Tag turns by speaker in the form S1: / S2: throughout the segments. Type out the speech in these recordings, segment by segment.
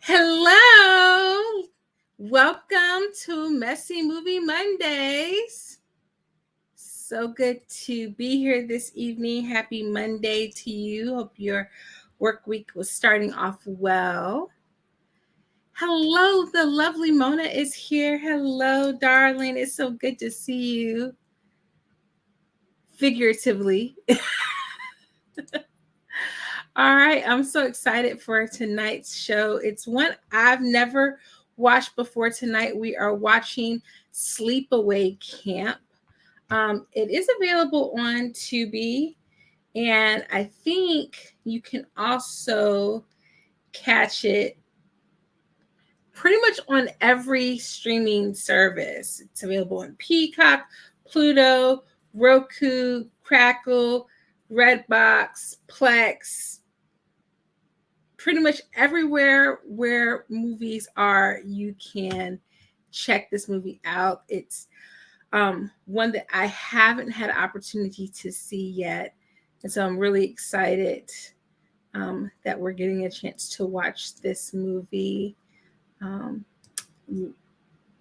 S1: Hello, welcome to Messy Movie Mondays. So good to be here this evening. Happy Monday to you. Hope your work week was starting off well. Hello, the lovely Mona is here. Hello, darling. It's so good to see you. Figuratively. All right, I'm so excited for tonight's show. It's one I've never watched before. Tonight we are watching Sleepaway Camp. It is available on Tubi, and I think you can also catch it pretty much on every streaming service. It's available on Peacock, Pluto, Roku, Crackle, Redbox, Plex. Pretty much everywhere where movies are, you can check this movie out. It's one that I haven't had an opportunity to see yet. And so I'm really excited that we're getting a chance to watch this movie.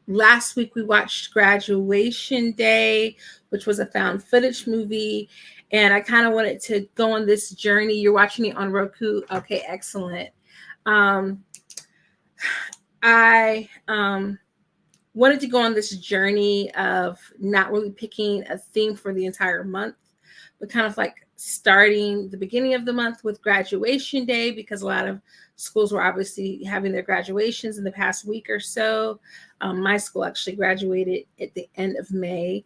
S1: Last week we watched Graduation Day, which was a found footage movie. And I kind of wanted to go on this journey. You're watching it on Roku. Okay, excellent. I wanted to go on this journey of not really picking a theme for the entire month, but kind of like starting the beginning of the month with Graduation Day, because a lot of schools were obviously having their graduations in the past week or so. My school actually graduated at the end of May.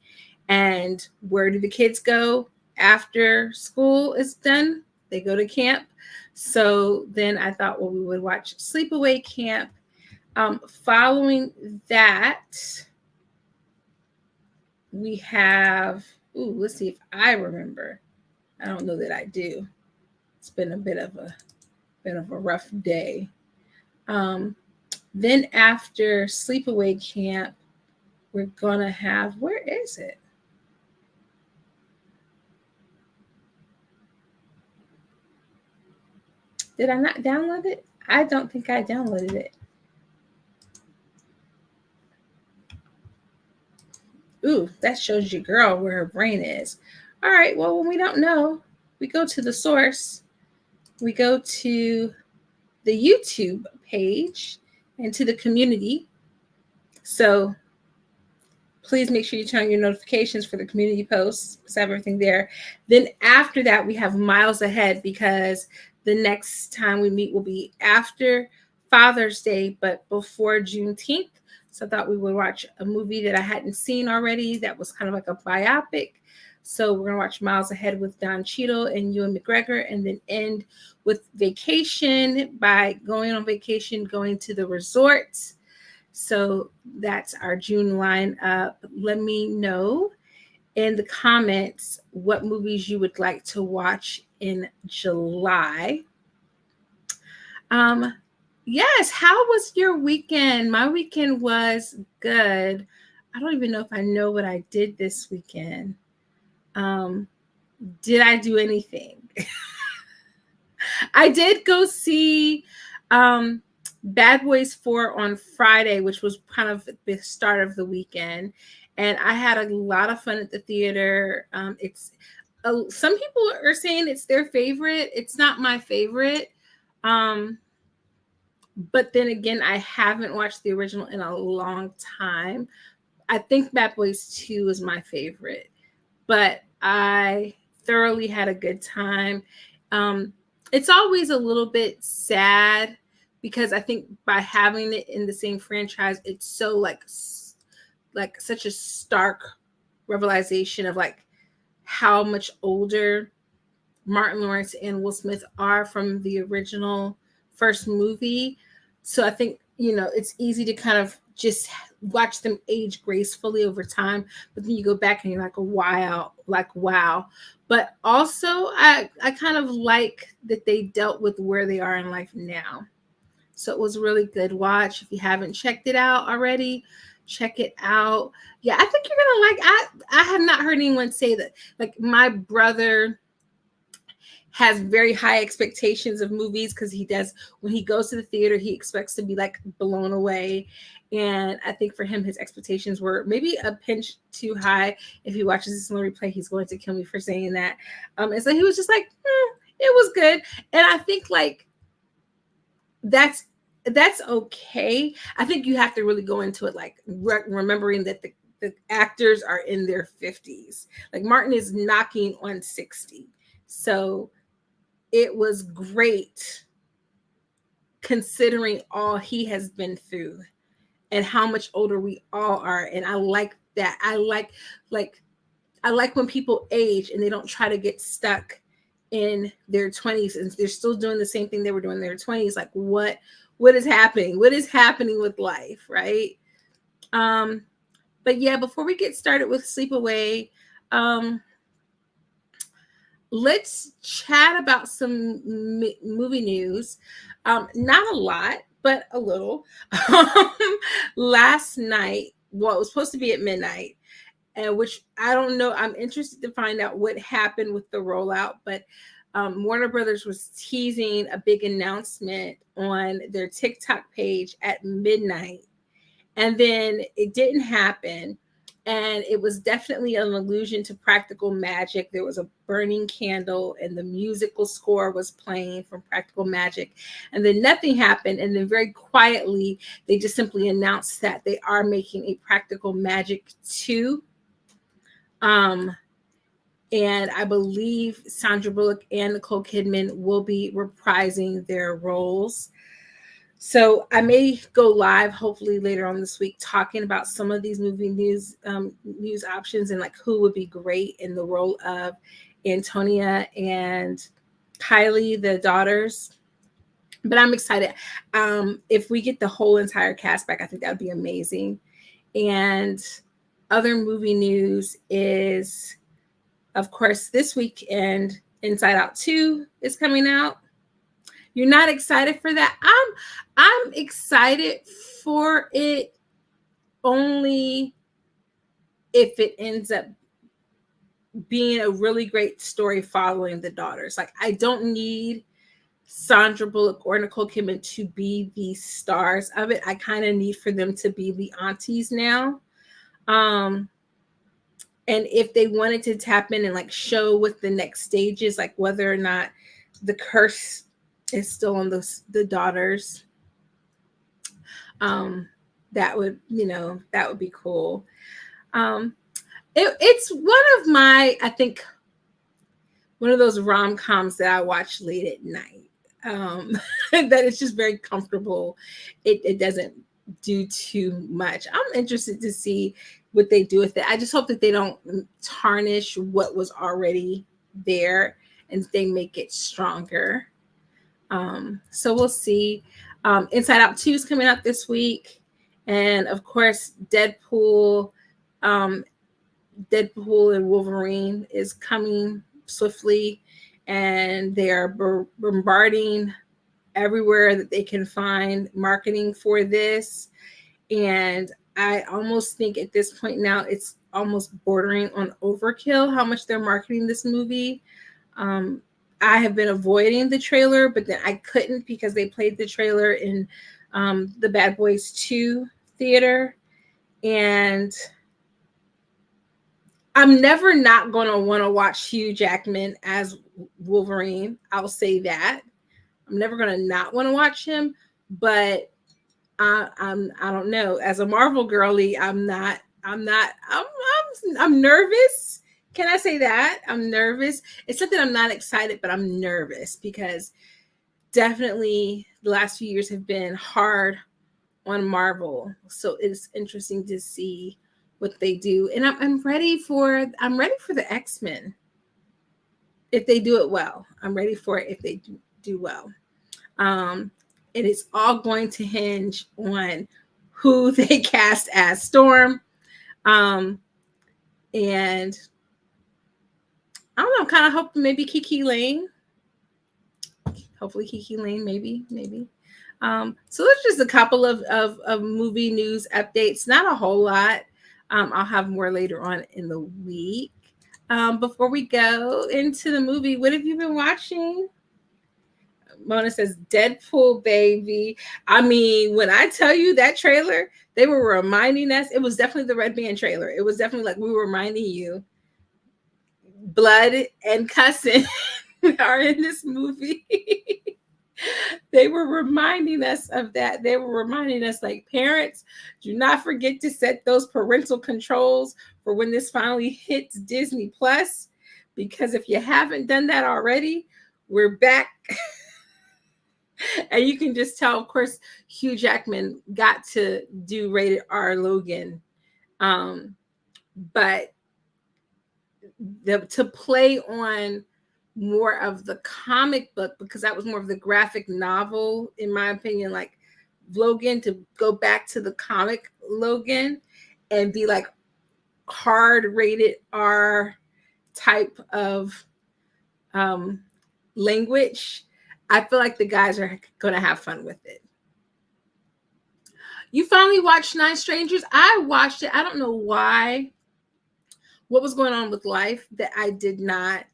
S1: And where do the kids go after school is done? They go to camp. So then I thought, well, we would watch Sleepaway Camp. Following that, we have, let's see if I remember. I don't know that I do. It's been a bit of a rough day. Then after Sleepaway Camp, we're gonna have, where is it? Did I not download it? I don't think I downloaded it. Ooh, that shows you, girl, where her brain is. All right, well, when we don't know, we go to the source. We go to the YouTube page and to the community. So please make sure you turn on your notifications for the community posts, because I have everything there. Then after that, we have miles ahead, because the next time we meet will be after Father's Day, but before Juneteenth. So I thought we would watch a movie that I hadn't seen already that was kind of like a biopic. So we're going to watch Miles Ahead with Don Cheadle and Ewan McGregor, and then end with Vacation by going on vacation, going to the resorts. So that's our June lineup. Let me know in the comments what movies you would like to watch in July. Yes, how was your weekend? My weekend was good. I don't even know if I know what I did this weekend. Did I do anything? I did go see Bad Boys 4 on Friday, which was kind of the start of the weekend. and I had a lot of fun at the theater. It's some people are saying it's their favorite. It's not my favorite. But then again, I haven't watched the original in a long time. I think Bad Boys 2 is my favorite, but I thoroughly had a good time. It's always a little bit sad because I think by having it in the same franchise, it's so like such a stark revelation of like how much older Martin Lawrence and Will Smith are from the original first movie. So I think, it's easy to kind of just watch them age gracefully over time. But then you go back and you're like, wow. But also I kind of like that they dealt with where they are in life now. So it was a really good watch. If you haven't checked it out already, check it out. Yeah, I think you're gonna like. I have not heard anyone say that. Like my brother has very high expectations of movies because he does, when he goes to the theater, he expects to be like blown away. And I think for him, his expectations were maybe a pinch too high. If he watches this on the replay, he's going to kill me for saying that. And so he was just like, it was good. And I think like that's okay. I think you have to really go into it like remembering that the actors are in their 50s. Like Martin is knocking on 60. So it was great considering all he has been through and how much older we all are. And I like that. I like when people age and they don't try to get stuck in their 20s and they're still doing the same thing they were doing in their 20s. Like what is happening? What is happening with life, right? But yeah, before we get started with Sleepaway, let's chat about some movie news. Not a lot, but a little. Last night, well, it was supposed to be at midnight, and which I don't know. I'm interested to find out what happened with the rollout, but Warner Brothers was teasing a big announcement on their TikTok page at midnight, and then it didn't happen. And it was definitely an allusion to practical magic. There was a burning candle and the musical score was playing from Practical Magic. And then nothing happened. And then very quietly, they just simply announced that they are making a Practical Magic 2. And I believe Sandra Bullock and Nicole Kidman will be reprising their roles. So I may go live hopefully later on this week talking about some of these movie news options and like who would be great in the role of Antonia and Kylie, the daughters. But I'm excited. If we get the whole entire cast back, I think that would be amazing. And other movie news is, of course, this weekend, Inside Out 2 is coming out. You're not excited for that? I'm excited for it only if it ends up being a really great story following the daughters. Like I don't need Sandra Bullock or Nicole Kidman to be the stars of it. I kind of need for them to be the aunties now. And if they wanted to tap in and like show what the next stage is, like whether or not the curse is still on the daughters, that would be cool. It's one of my, I think, one of those rom-coms that I watch late at night. That it's just very comfortable. It doesn't do too much. I'm interested to see what they do with it. I just hope that they don't tarnish what was already there and they make it stronger. So we'll see. Inside Out 2 is coming out this week. And of course, Deadpool and Wolverine is coming swiftly. And they are bombarding everywhere that they can find marketing for this. And I almost think at this point now, it's almost bordering on overkill how much they're marketing this movie. I have been avoiding the trailer, but then I couldn't because they played the trailer in the Bad Boys 2 theater. And I'm never not going to want to watch Hugh Jackman as Wolverine. I'll say that. I'm never going to not want to watch him, but I don't know. As a Marvel girly, I'm nervous. Can I say that? I'm nervous. It's not that I'm not excited, but I'm nervous because definitely the last few years have been hard on Marvel. So it's interesting to see what they do. And I'm ready for the X-Men if they do it well. I'm ready for it if they do well. And it's all going to hinge on who they cast as Storm. And I don't know, I'm kind of hoping maybe Kiki Lane. Hopefully Kiki Lane, maybe. So there's just a couple of movie news updates, not a whole lot. I'll have more later on in the week. Before we go into the movie, what have you been watching? Mona says, Deadpool, baby. I mean, when I tell you that trailer, they were reminding us, it was definitely the Red Band trailer. It was definitely like we were reminding you blood and cussing are in this movie. They were reminding us of that. They were reminding us, like, parents, do not forget to set those parental controls for when this finally hits Disney Plus, because if you haven't done that already, we're back. And you can just tell, of course, Hugh Jackman got to do rated R Logan. But to play on more of the comic book, because that was more of the graphic novel, in my opinion, like Logan, to go back to the comic Logan and be like hard rated R type of language, I feel like the guys are going to have fun with it. You finally watched Nine Strangers? I watched it. I don't know why. What was going on with life that I did not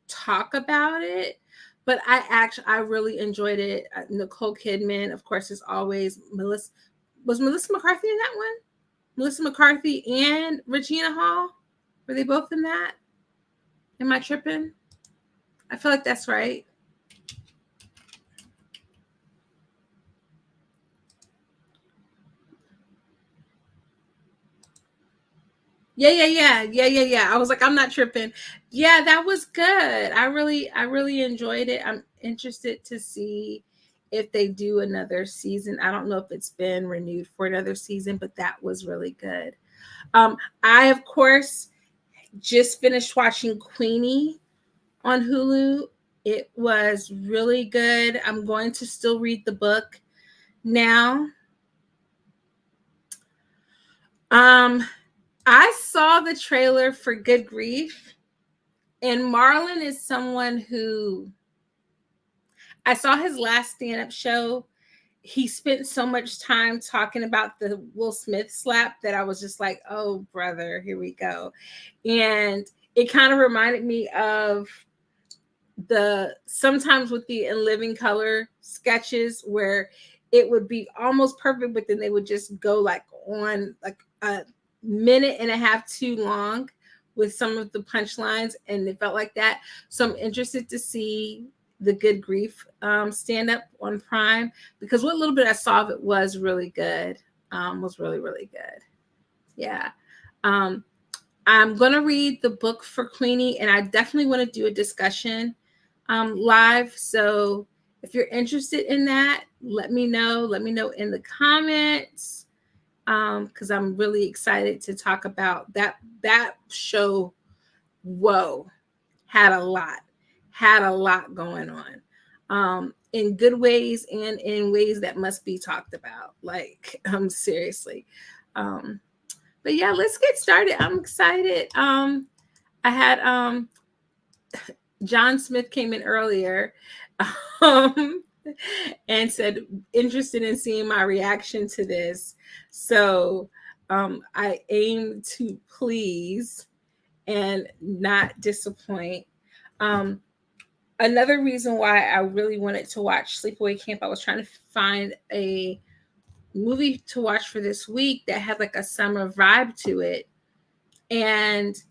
S1: talk about it, but I really enjoyed it. Nicole Kidman, of course, as always. Melissa McCarthy in that one? Melissa McCarthy and Regina Hall, were they both in that? Am I tripping? I feel like that's right. Yeah. I was like, I'm not tripping. Yeah, that was good. I really enjoyed it. I'm interested to see if they do another season. I don't know if it's been renewed for another season, but that was really good. I, of course, just finished watching Queenie on Hulu. It was really good. I'm going to still read the book now. I saw the trailer for Good Grief, and Marlon is someone who, I saw his last stand-up show. He spent so much time talking about the Will Smith slap that I was just like, oh, brother, here we go. And it kind of reminded me of sometimes with the In Living Color sketches where it would be almost perfect, but then they would just go like on like a minute and a half too long with some of the punchlines, and it felt like that. So I'm interested to see the Good Grief stand up on Prime, because what little bit I saw of it was really good. Was really, really good. Yeah. I'm going to read the book for Queenie, and I definitely want to do a discussion live. So if you're interested in that, let me know. Let me know in the comments, because I'm really excited to talk about that show. Whoa, had a lot going on, in good ways and in ways that must be talked about. Like, seriously. But yeah, let's get started. I'm excited. I had John Smith came in earlier and said, interested in seeing my reaction to this. So I aim to please and not disappoint. Another reason why I really wanted to watch Sleepaway Camp, I was trying to find a movie to watch for this week that had like a summer vibe to it. And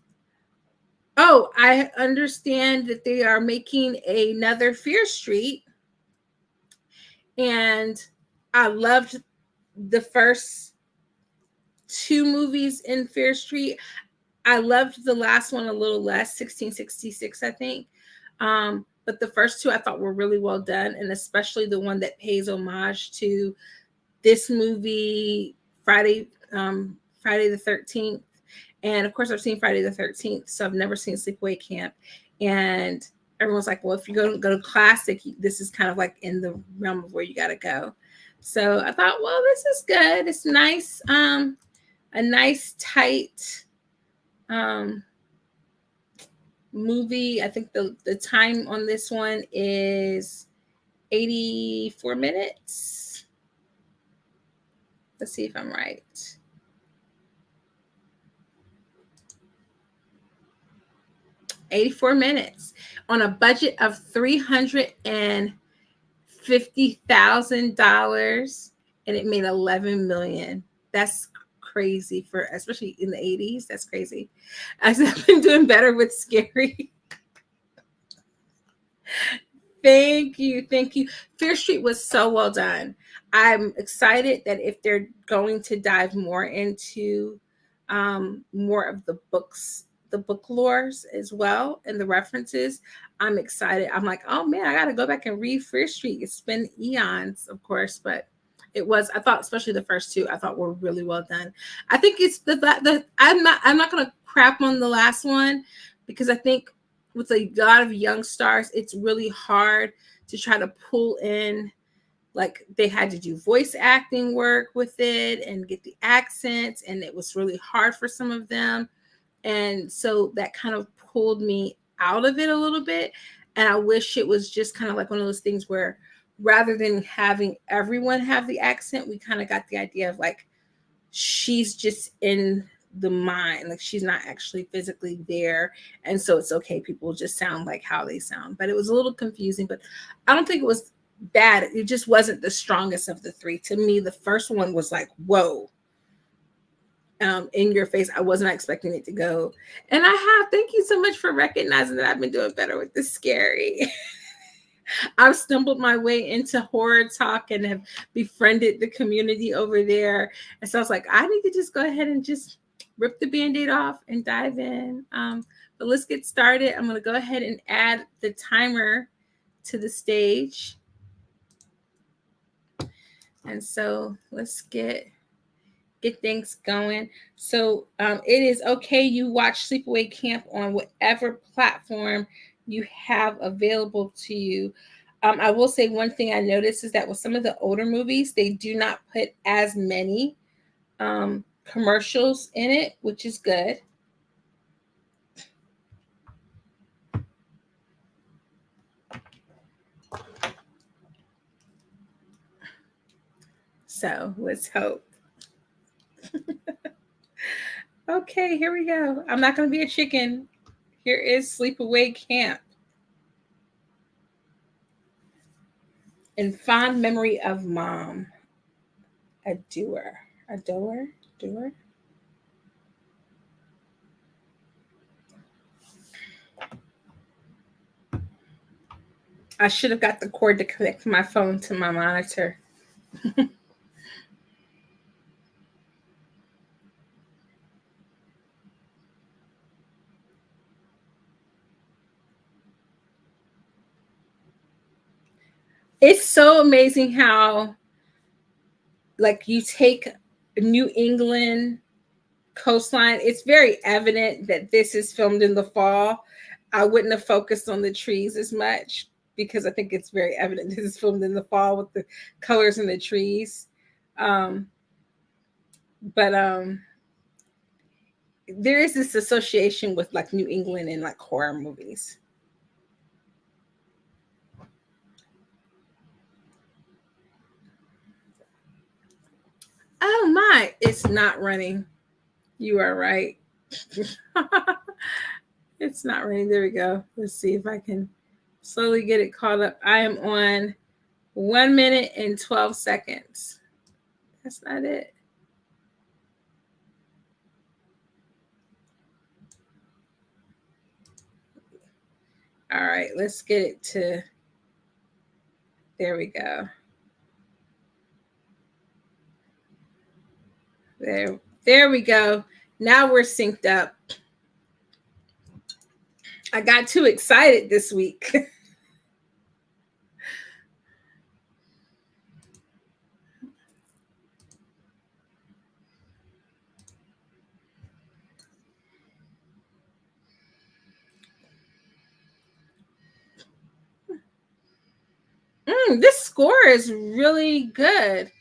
S1: Oh, I understand that they are making another Fear Street, and I loved the first two movies in Fear Street. I loved the last one a little less, 1666, I think. But the first two I thought were really well done, and especially the one that pays homage to this movie, Friday the 13th. And of course, I've seen Friday the 13th, so I've never seen Sleepaway Camp. And everyone's like, well, if you go to classic, this is kind of like in the realm of where you got to go. So I thought, well, this is good. It's nice, a nice tight movie. I think the time on this one is 84 minutes. Let's see if I'm right. 84 minutes on a budget of $350,000, and it made 11 million. That's crazy for, especially in the 80s. That's crazy. I've been doing better with scary. Thank you. Fear Street was so well done. I'm excited that if they're going to dive more into more of the books, the book lores as well, and the references, I'm excited. I'm like, oh man, I got to go back and read Fear Street. It's been eons, of course, but I thought, especially the first two, I thought were really well done. I think it's I'm not going to crap on the last one, because I think with a lot of young stars, it's really hard to try to pull in. Like, they had to do voice acting work with it and get the accents, and it was really hard for some of them. And so that kind of pulled me out of it a little bit. And I wish it was just kind of like one of those things where, rather than having everyone have the accent, we kind of got the idea of like, she's just in the mind, like she's not actually physically there, and so it's okay, people just sound like how they sound. But it was a little confusing, but I don't think it was bad. It just wasn't the strongest of the three. To me, the first one was like, whoa, in your face. I wasn't expecting it to go. And thank you so much for recognizing that I've been doing better with the scary. I've stumbled my way into horror talk and have befriended the community over there. And so I was like, I need to just go ahead and just rip the Band-Aid off and dive in. But let's get started. I'm going to go ahead and add the timer to the stage. And so let's get things going. So it is okay. You watch Sleepaway Camp on whatever platform you have available to you. I will say one thing I noticed is that with some of the older movies, they do not put as many commercials in it, which is good. So let's hope. Okay, here we go. I'm not going to be a chicken. Here is Sleepaway Camp. In fond memory of Mom. A doer. I should have got the cord to connect my phone to my monitor. It's so amazing how, like, you take New England coastline. It's very evident that this is filmed in the fall. I wouldn't have focused on the trees as much, because I think it's very evident this is filmed in the fall with the colors in the trees. But there is this association with like New England and like horror movies. Oh my, it's not running. You are right. It's not running. There we go. Let's see if I can slowly get it caught up. I am on 1 minute and 12 seconds. That's not it. All right, let's get it to, there we go. There we go. Now we're synced up. I got too excited this week. This score is really good.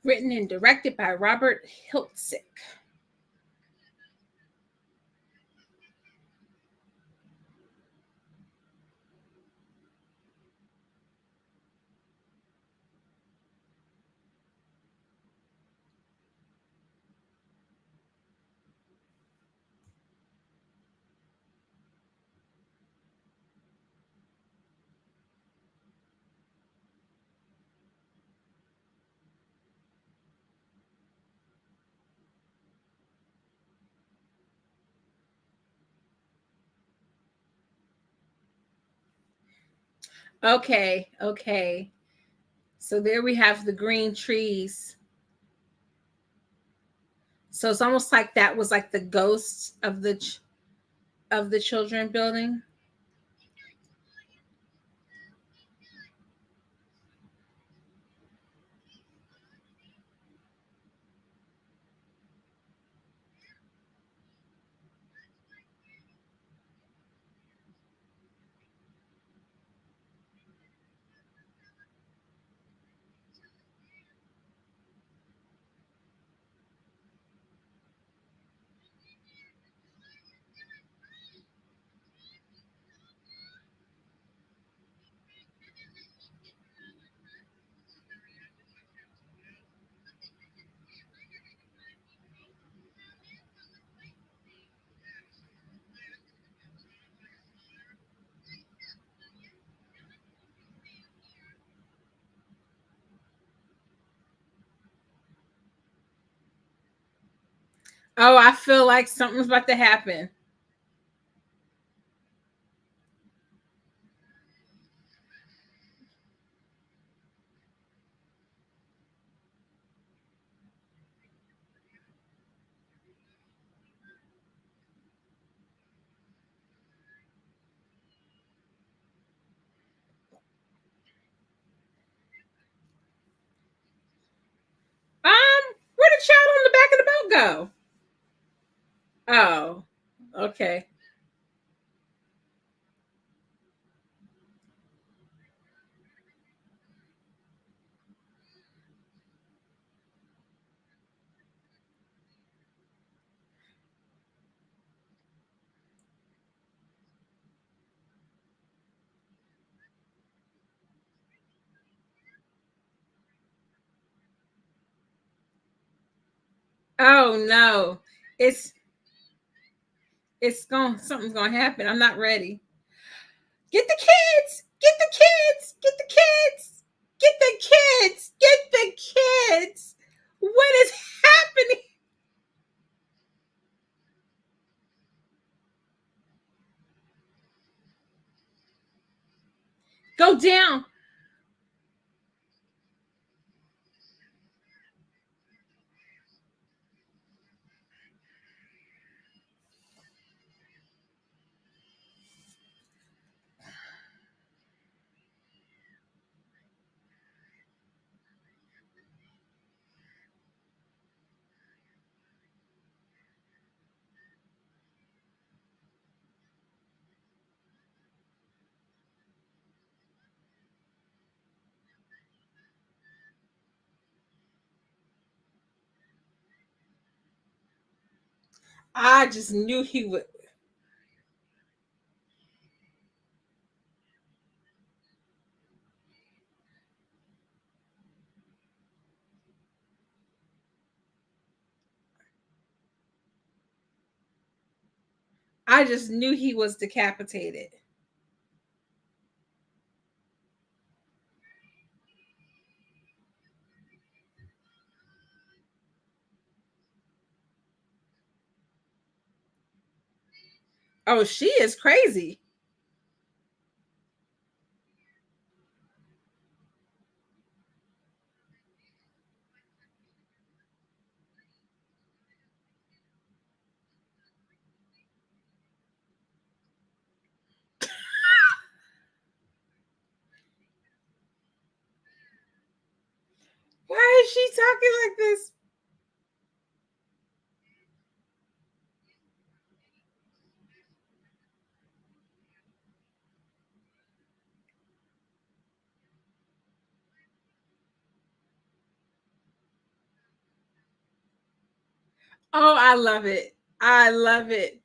S1: Written and directed by Robert Hiltzik. Okay. So there we have the green trees. So it's almost like that was like the ghosts of the children building. Oh, I feel like something's about to happen. Where did child on the back of the boat go? Oh, okay. Oh no. It's it's going something's gonna happen. I'm not ready. Get the kids! Get the kids! Get the kids! Get the kids! Get the kids! What is happening? Go down. I just knew he would. I just knew he was decapitated. Oh, she is crazy. Why is she talking like this? Oh, I love it. I love it.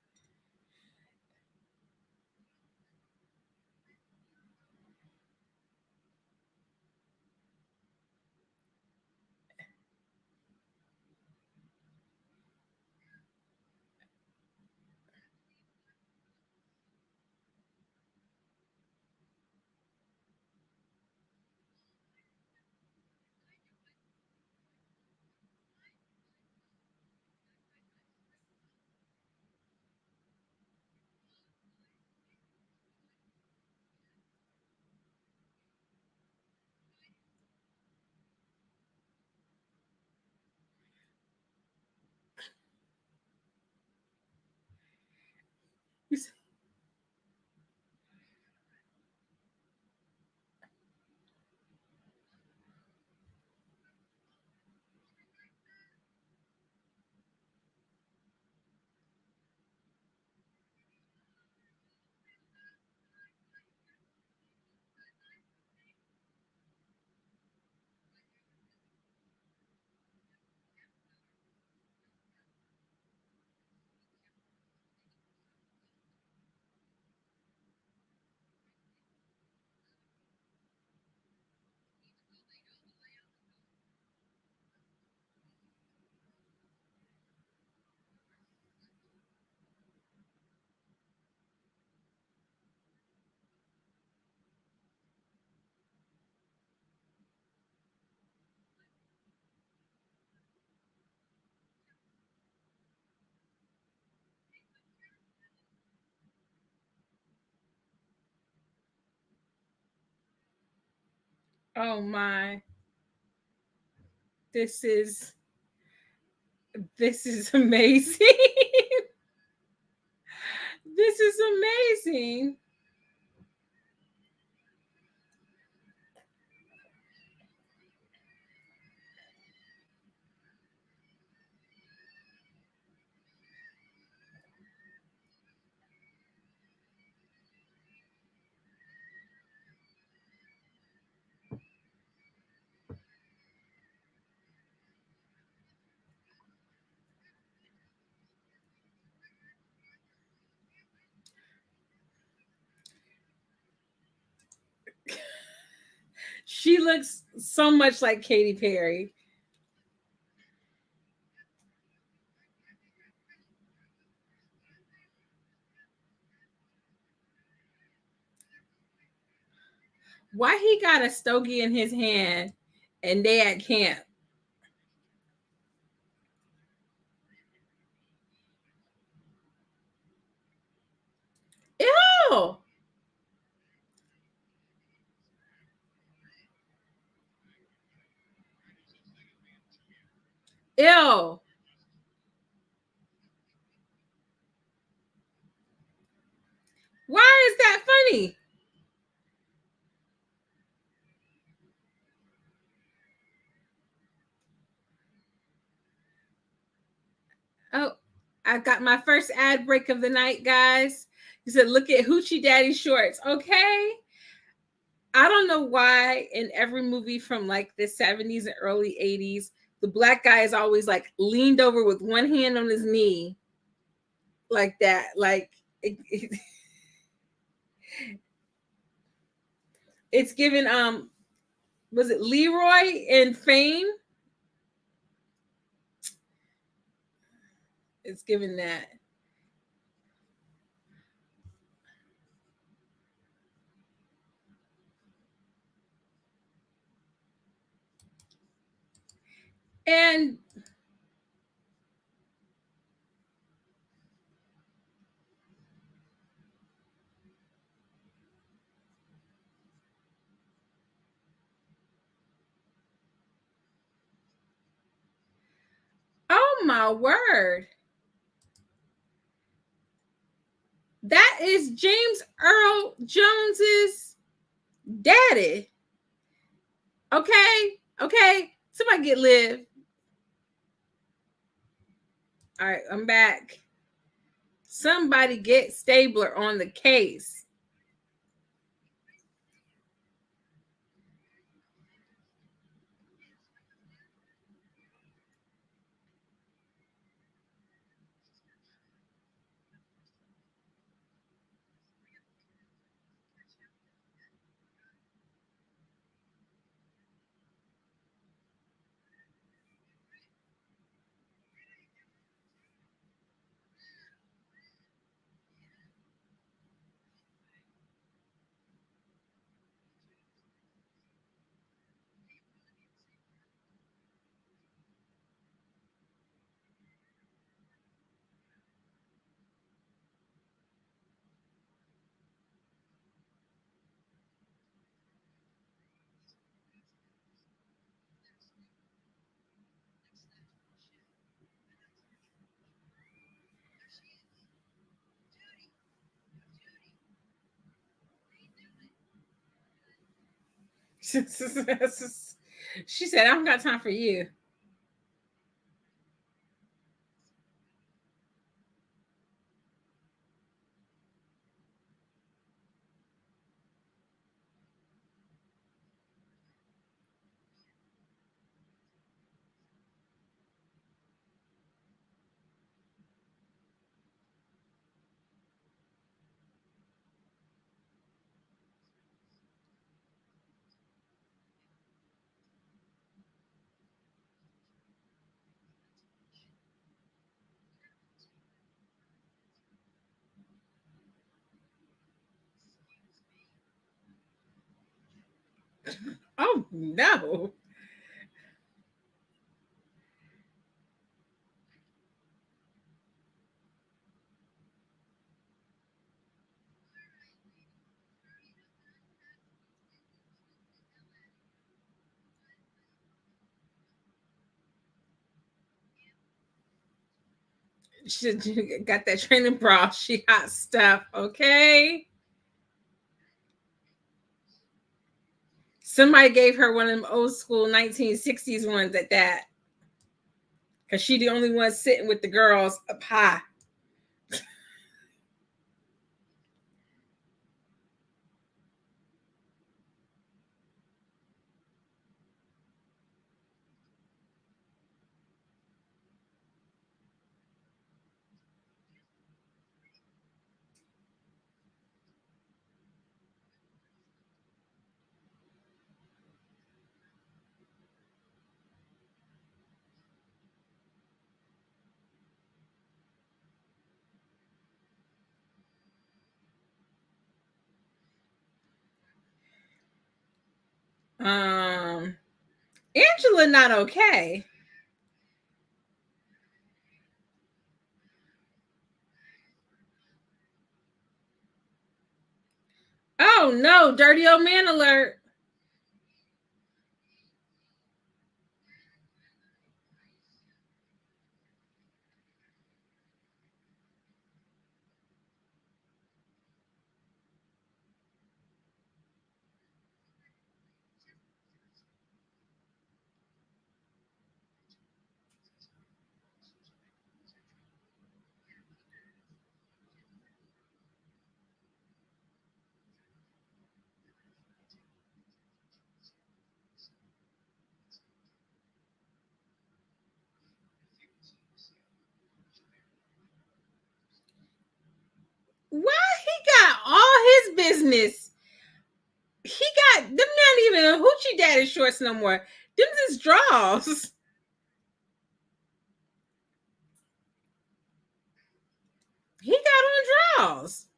S1: Oh my. This is this is amazing. This is amazing. She looks so much like Katy Perry. Why he got a stogie in his hand and they at camp? Ew. Ew. Why is that funny? Oh, I got my first ad break of the night, guys. He said, look at Hoochie Daddy shorts. Okay. I don't know why in every movie from like the 70s and early 80s, the black guy is always like leaned over with one hand on his knee. like that. Like it's given was it Leroy in Fame? It's given that. And oh my word. That is James Earl Jones's daddy. Okay. Okay. Somebody get Liv. All right, I'm back. Somebody get Stabler on the case. She said, I don't got time for you. Oh no. She got that training bra. She hot stuff. Okay. Somebody gave her one of them old school 1960s ones at that. Because she the only one sitting with the girls up high. Angela not okay. Oh no, dirty old man alert. business. He got them not even a hoochie daddy shorts no more. Them just draws. He got on draws.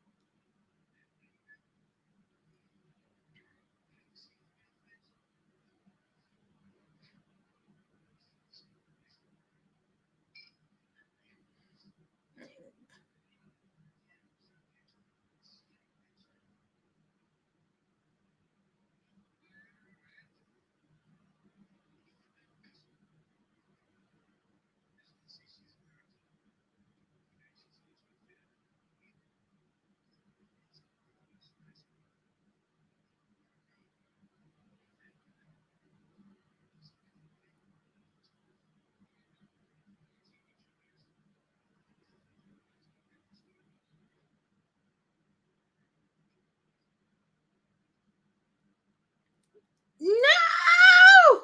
S1: No!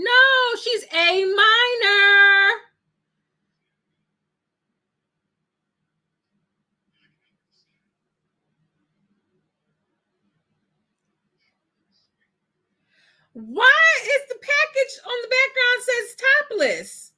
S1: No, she's A minor. Why is the package on the background says topless?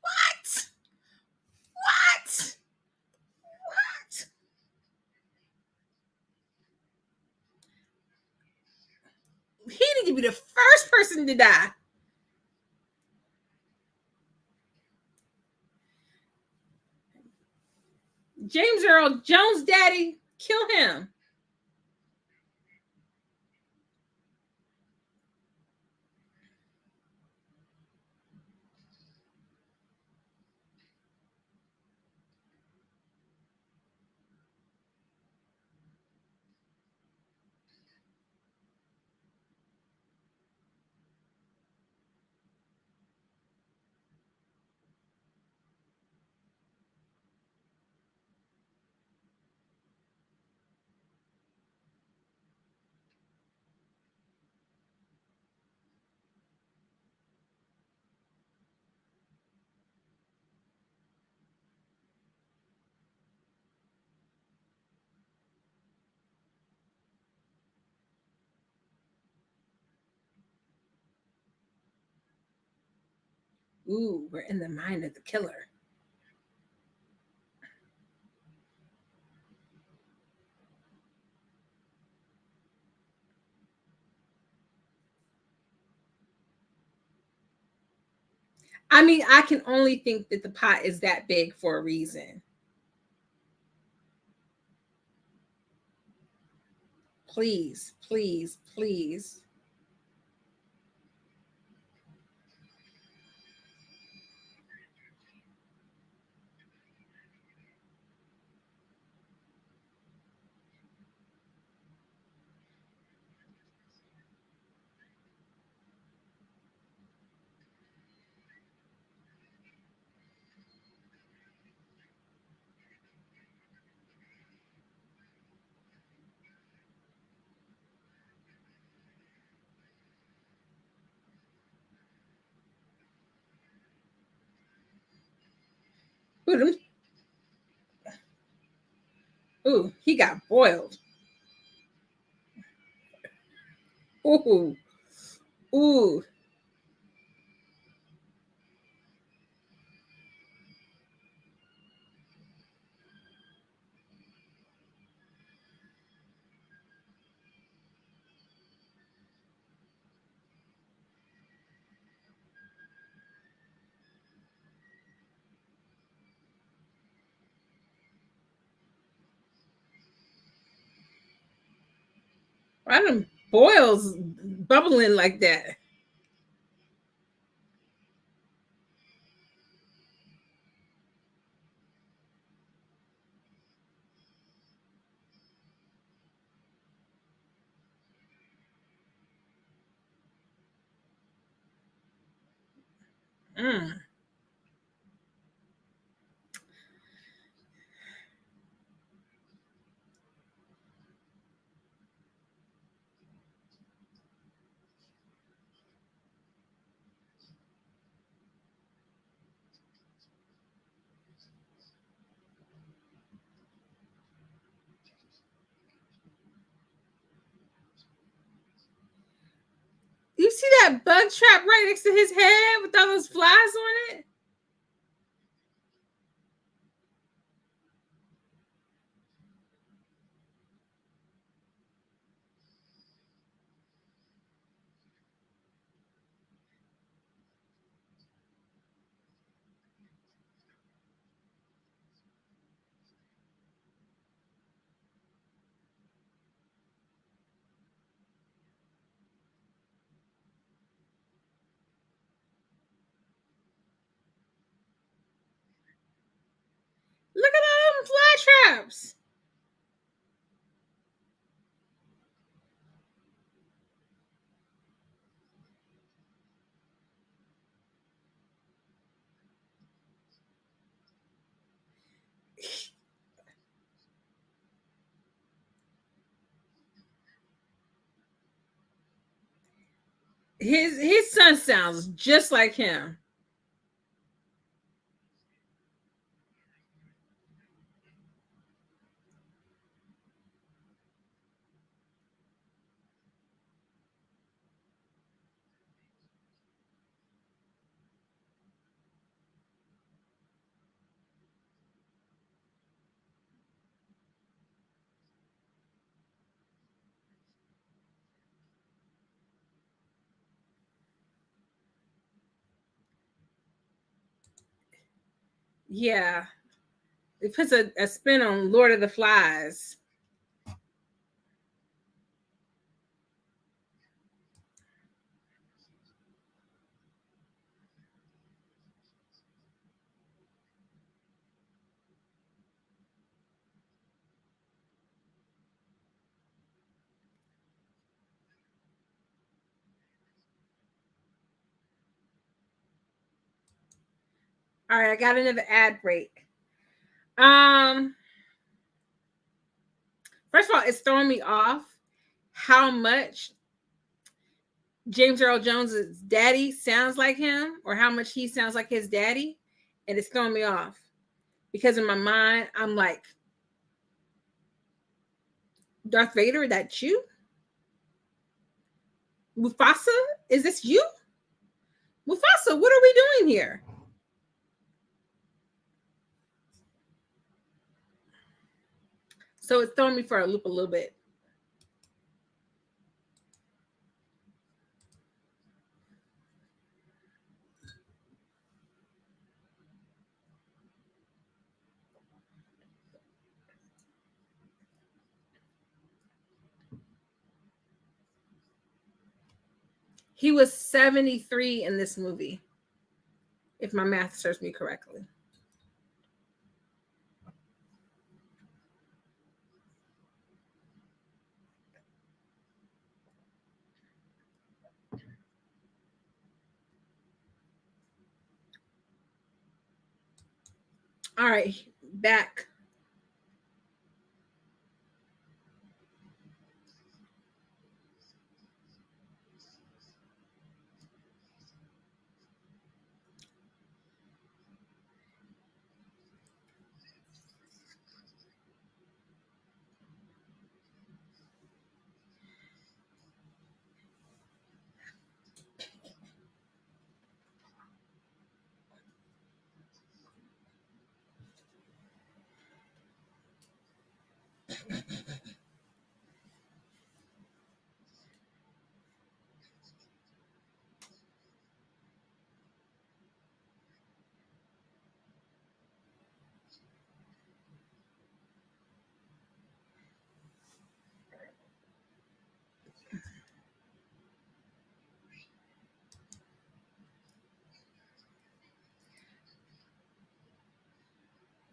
S1: What? What? What? He need to be the first person to die. James Earl Jones' daddy, kill him. Ooh, we're in the mind of the killer. I mean, I can only think that the pot is that big for a reason. Please, please, please. Ooh, he got boiled. Ooh, ooh. Why them boils bubbling like that? Mm. You see that bug trap right next to his head with all those flies on it? Look at all them fly traps. His son sounds just like him. Yeah. It puts a spin on Lord of the Flies. All right, I got another ad break. Um, First of all, it's throwing me off how much James Earl Jones's daddy sounds like him, or how much he sounds like his daddy, and it's throwing me off because in my mind, I'm like, Darth Vader, that you? Mufasa, is this you? Mufasa, what are we doing here? So it's throwing me for a loop a little bit. He was 73 in this movie, if my math serves me correctly. All right, back.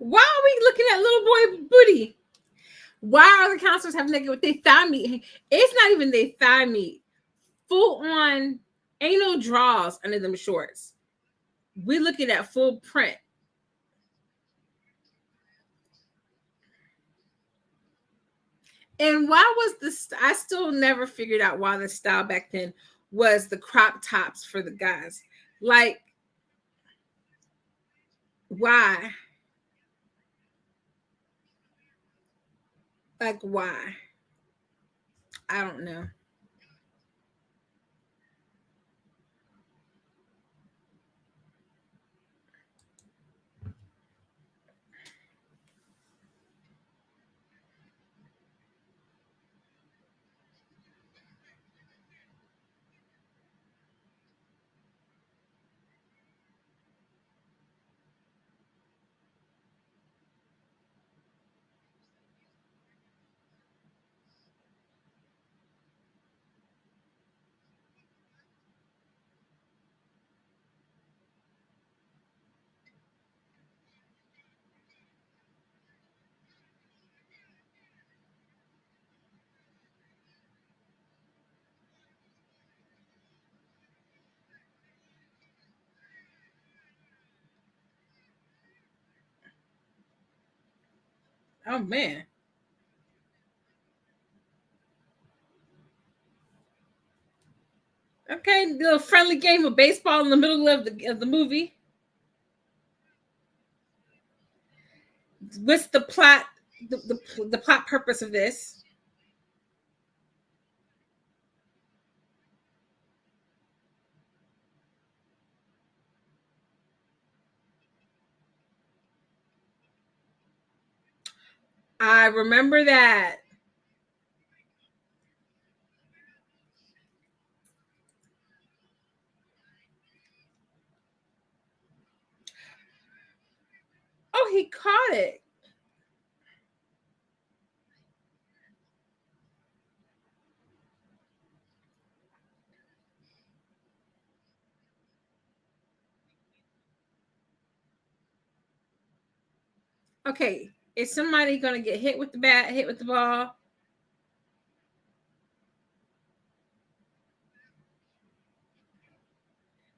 S1: Why are we looking at little boy booty? Why are the counselors having naked with their thigh meat? It's not even their thigh meat. Full on, ain't no draws under them shorts. We're looking at full print. And why was this? I still never figured out why the style back then was the crop tops for the guys. Like, why? Like, why? I don't know. Oh man. Okay, little friendly game of baseball in the middle of the movie. What's the plot? The plot purpose of this? I remember that. Oh, he caught it. Okay, is somebody gonna get hit with the bat, hit with the ball?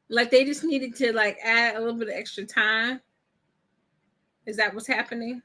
S1: Like they just needed to like add a little bit of extra time. Is that what's happening?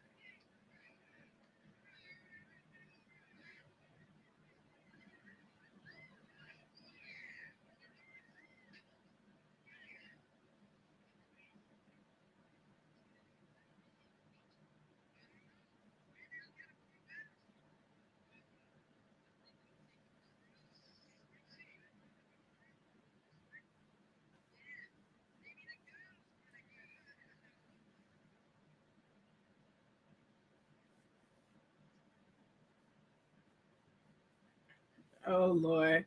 S1: Oh Lord.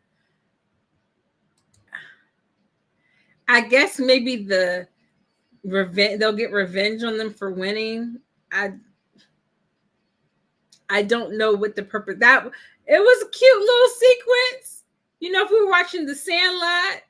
S1: I guess maybe the revenge they'll get revenge on them for winning. I I don't know what the purpose that it was a cute little sequence. You know, if we were watching The Sandlot.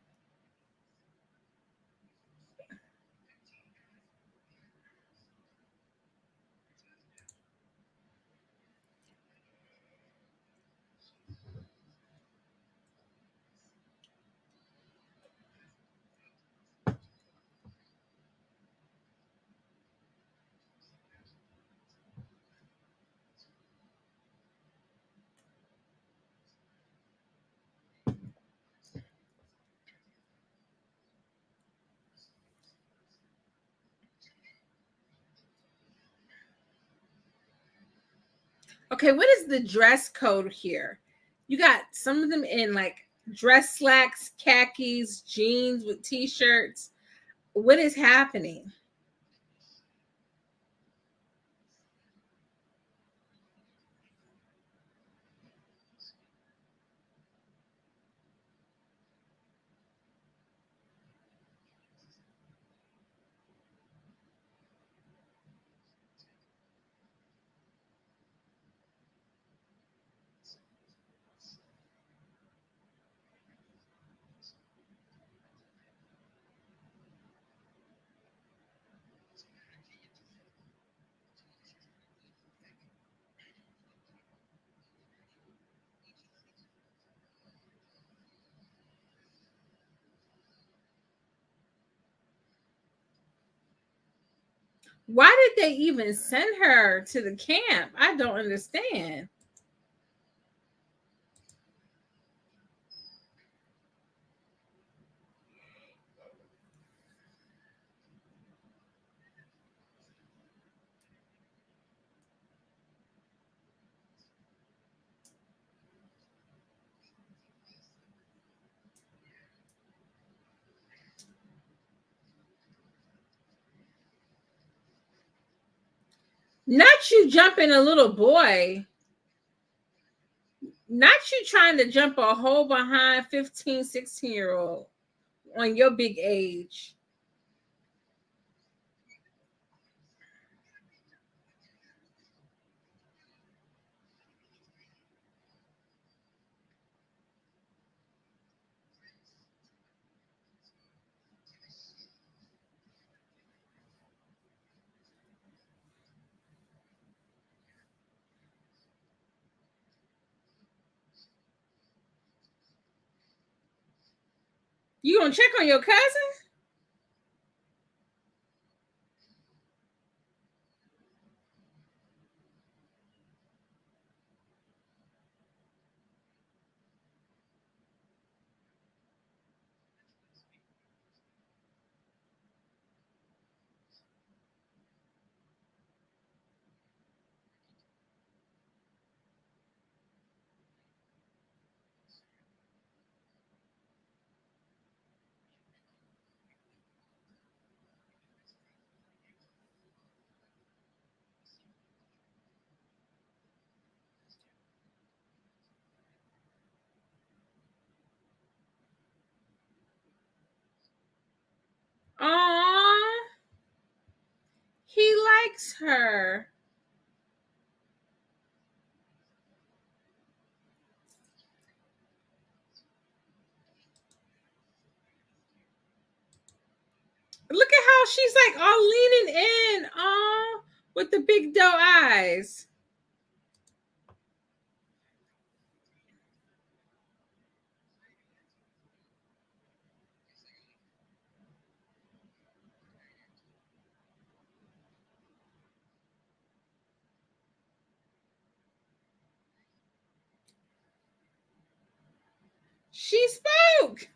S1: Okay, what is the dress code here? You got some of them in like dress slacks, khakis, jeans with t-shirts. What is happening? Why did they even send her to the camp? I don't understand. Not you jumping a little boy. Not you trying to jump a hole behind 15, 16-year-old on your big age. You gonna check on your cousin? Aww, he likes her. Look at how she's like all leaning in. Aw, with the big doe eyes. She spoke.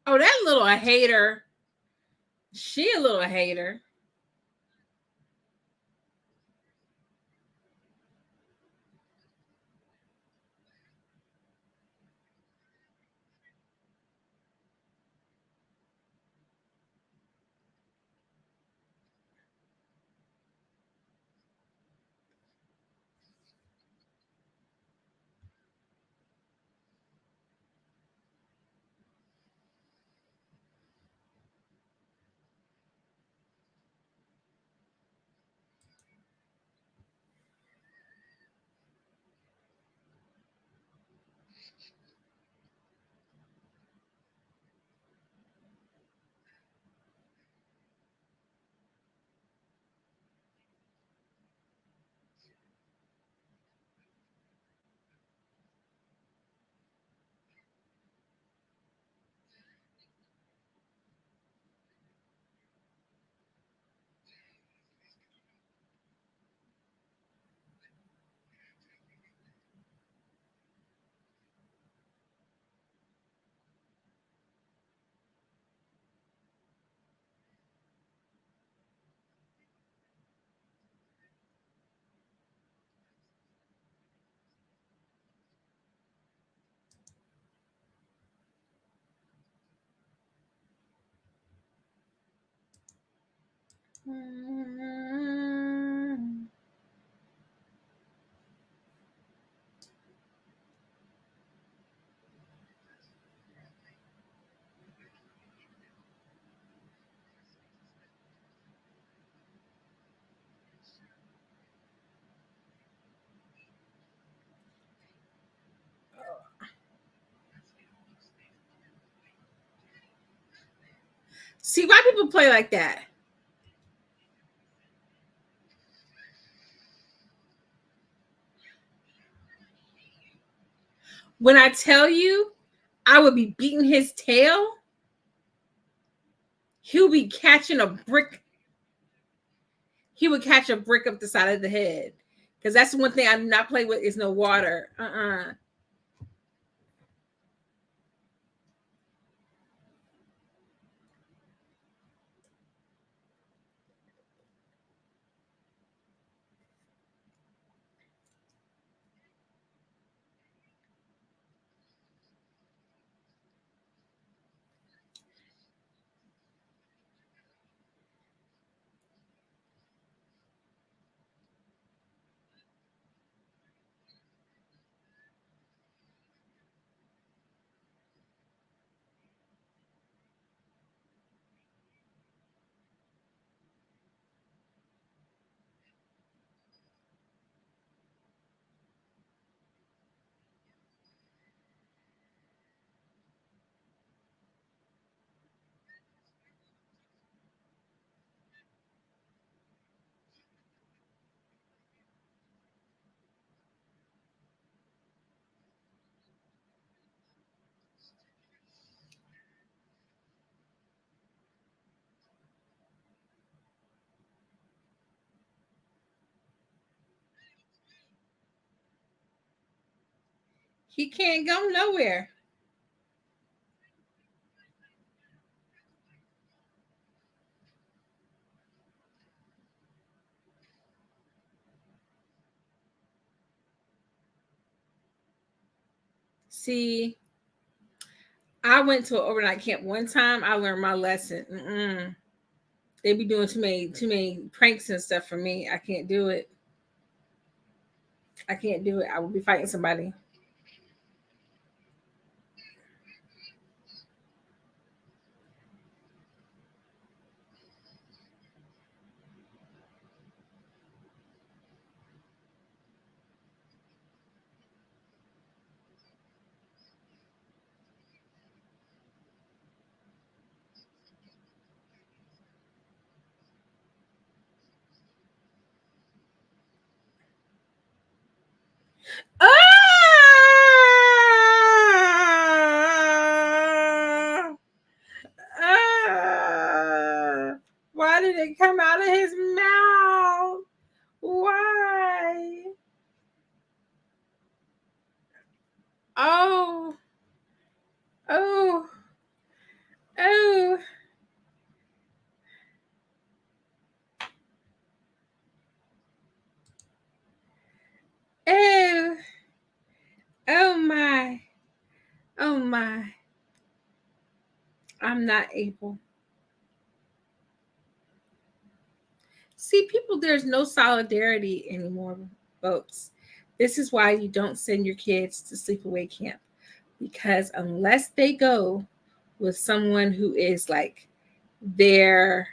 S1: Oh, that little hater. She a little hater. See, why people play like that? When I tell you I would be beating his tail, he'll be catching a brick. He would catch a brick up the side of the head. Because that's the one thing I do not play with is no water. He can't go nowhere. See, I went to an overnight camp one time. I learned my lesson. They be doing too many pranks and stuff for me. I can't do it. I can't do it. I will be fighting somebody. Ah! Ah! Why did it come out of his mouth? Why? Oh, oh, oh, oh, oh my, oh my. I'm not able. See, people, there's no solidarity anymore, folks. This is why you don't send your kids to sleepaway camp because unless they go with someone who is like their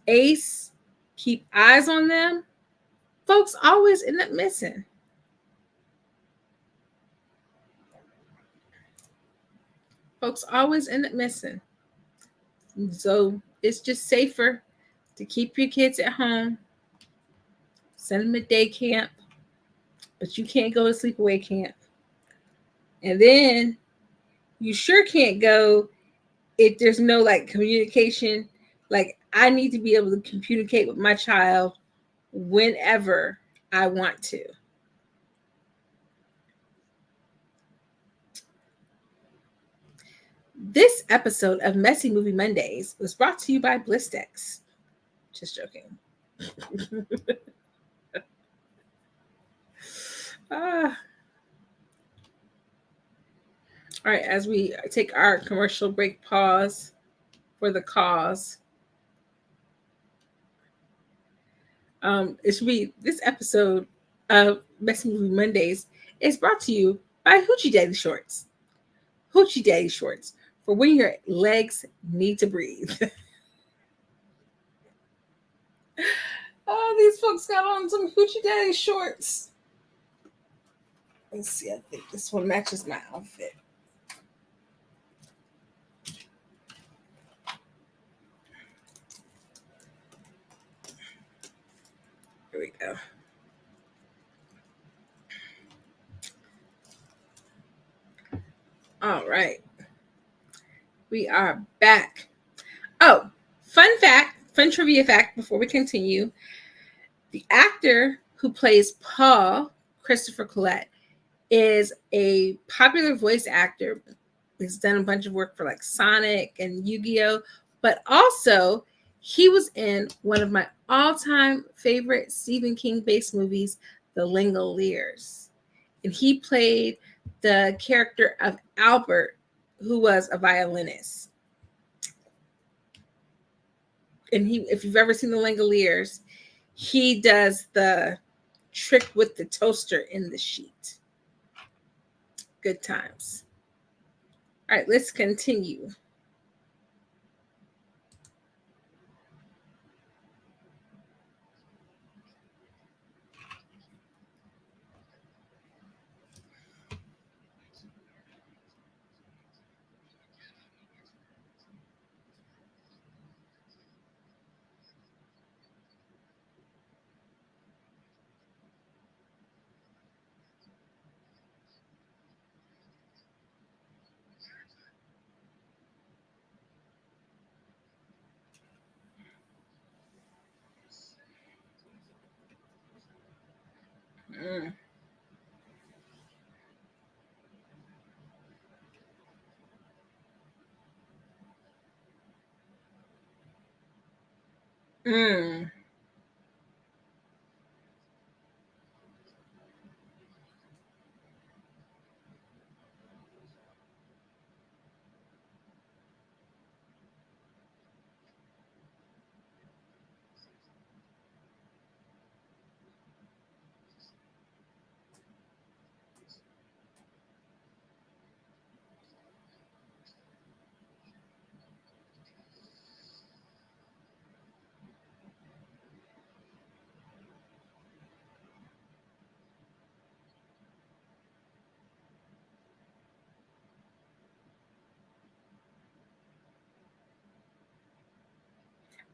S1: ace, keep eyes on them, folks always end up missing. Folks always end up missing. So it's just safer to keep your kids at home, send them to day camp, but you can't go to sleepaway camp. And then you sure can't go if there's no like communication. Like I need to be able to communicate with my child whenever I want to. This episode of Messy Movie Mondays was brought to you by Blistex. Just joking. Ah. All right, as we take our commercial break pause for the cause. It should be this episode of Messy Movie Mondays is brought to you by Hoochie Daddy Shorts. Hoochie Daddy Shorts for when your legs need to breathe. Oh, these folks got on some Hoochie Daddy Shorts. Let's see, I think this one matches my outfit. Here we go. All right. We are back. Oh, fun trivia fact before we continue. The actor who plays Paul, Christopher Collette, is a popular voice actor. He's done a bunch of work for like Sonic and Yu-Gi-Oh! But also, he was in one of my all-time favorite Stephen King-based movies, The Langoliers. And he played the character of Albert, who was a violinist. And if you've ever seen The Langoliers, he does the trick with the toaster in the sheet. Good times. All right, let's continue. Mm. Mm.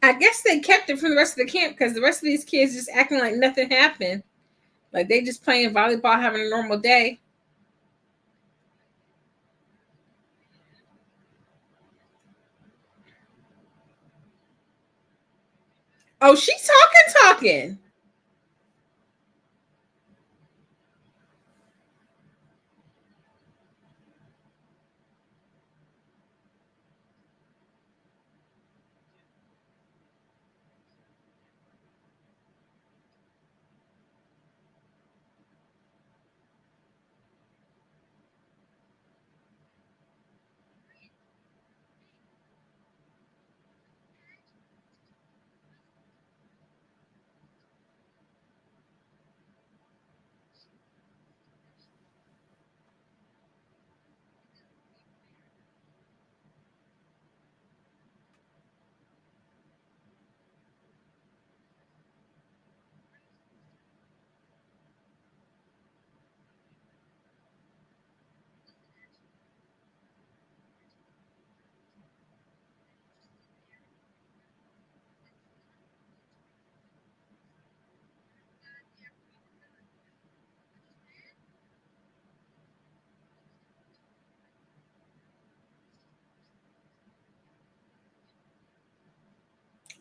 S1: I guess they kept it from the rest of the camp because the rest of these kids just acting like nothing happened. Like they just playing volleyball, having a normal day. Oh, she's talking.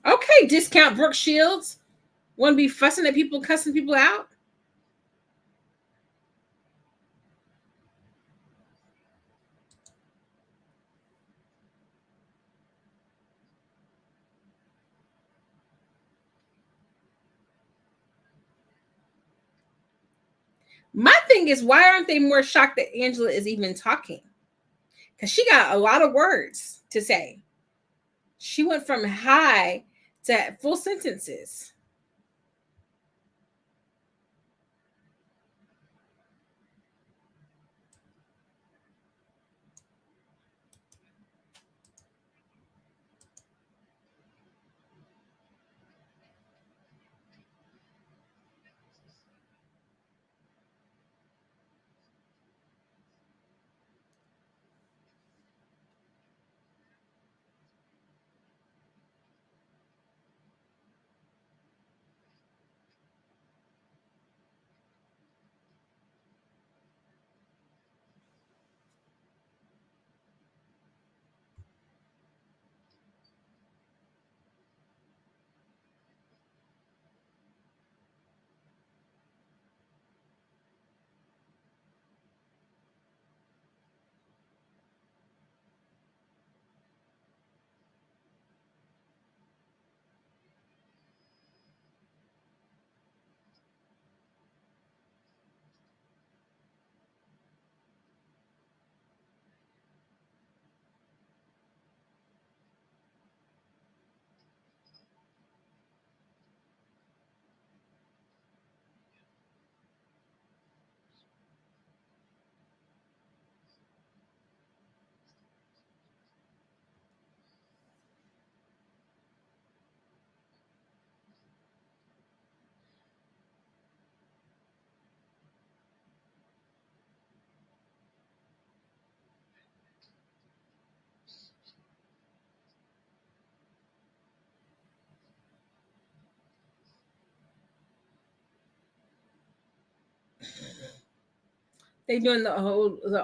S1: Okay, discount Brooke Shields. Want to be fussing at people, cussing people out? My thing is, why aren't they more shocked that Angela is even talking? Because she got a lot of words to say. She went from hi to full sentences. They doing the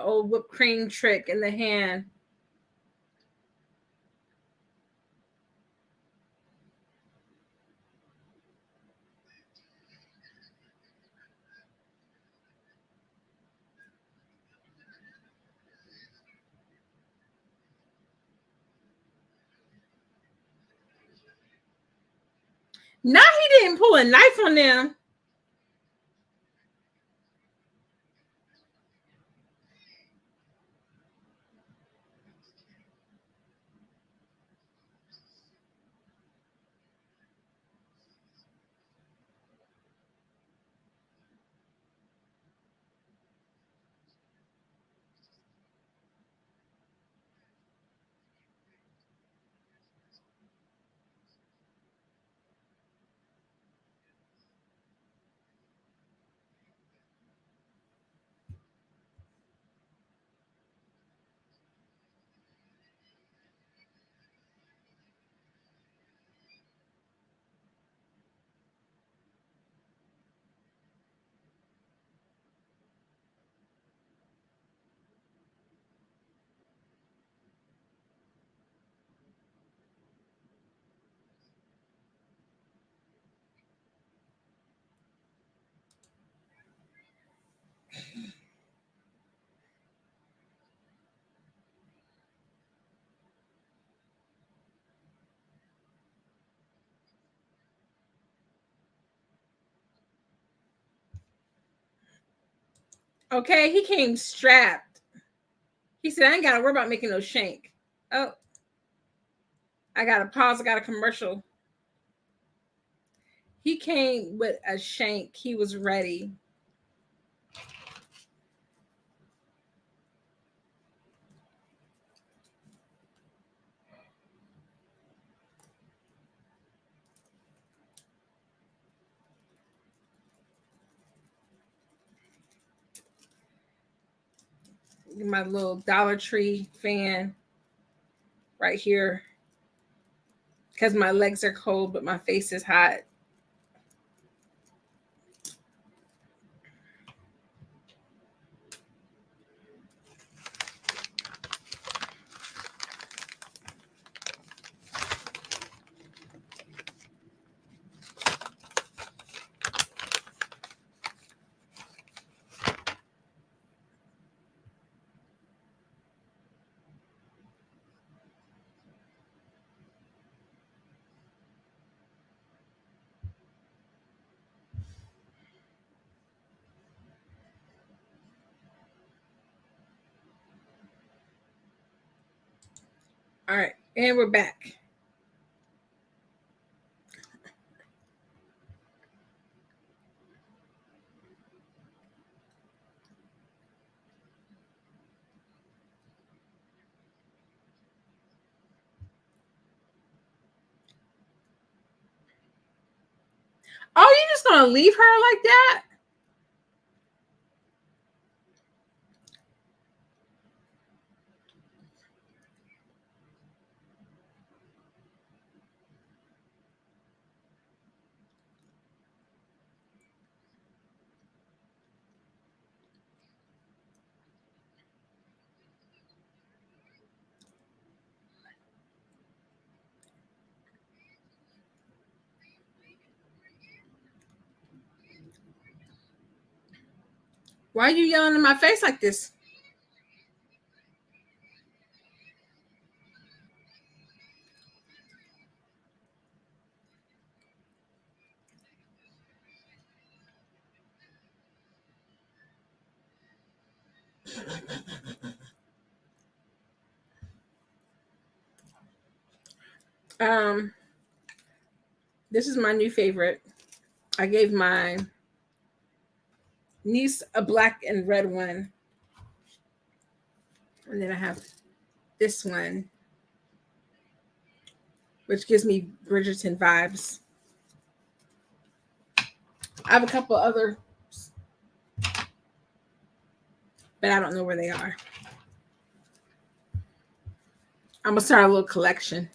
S1: old whipped cream trick in the hand. Now he didn't pull a knife on them. Okay, he came strapped. He said, I ain't got to worry about making no shank. Oh, I got to pause. I got a commercial. He came with a shank. He was ready. My little Dollar Tree fan right here because my legs are cold, but my face is hot. All right, and we're back. Oh, you just gonna leave her like that? Why are you yelling in my face like this? Um, this is my new favorite. I gave my niece a black and red one, and then I have this one, which gives me Bridgerton vibes. I have a couple other, but I don't know where they are. I'm gonna start a little collection.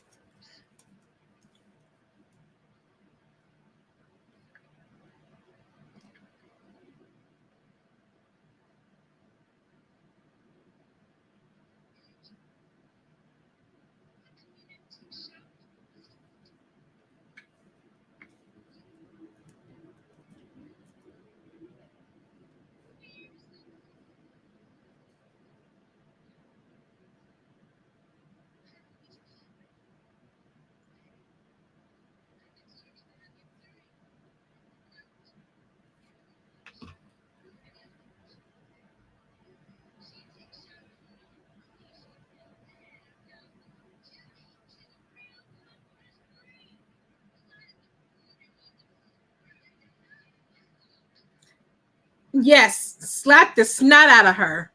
S1: Yes, slap the snot out of her.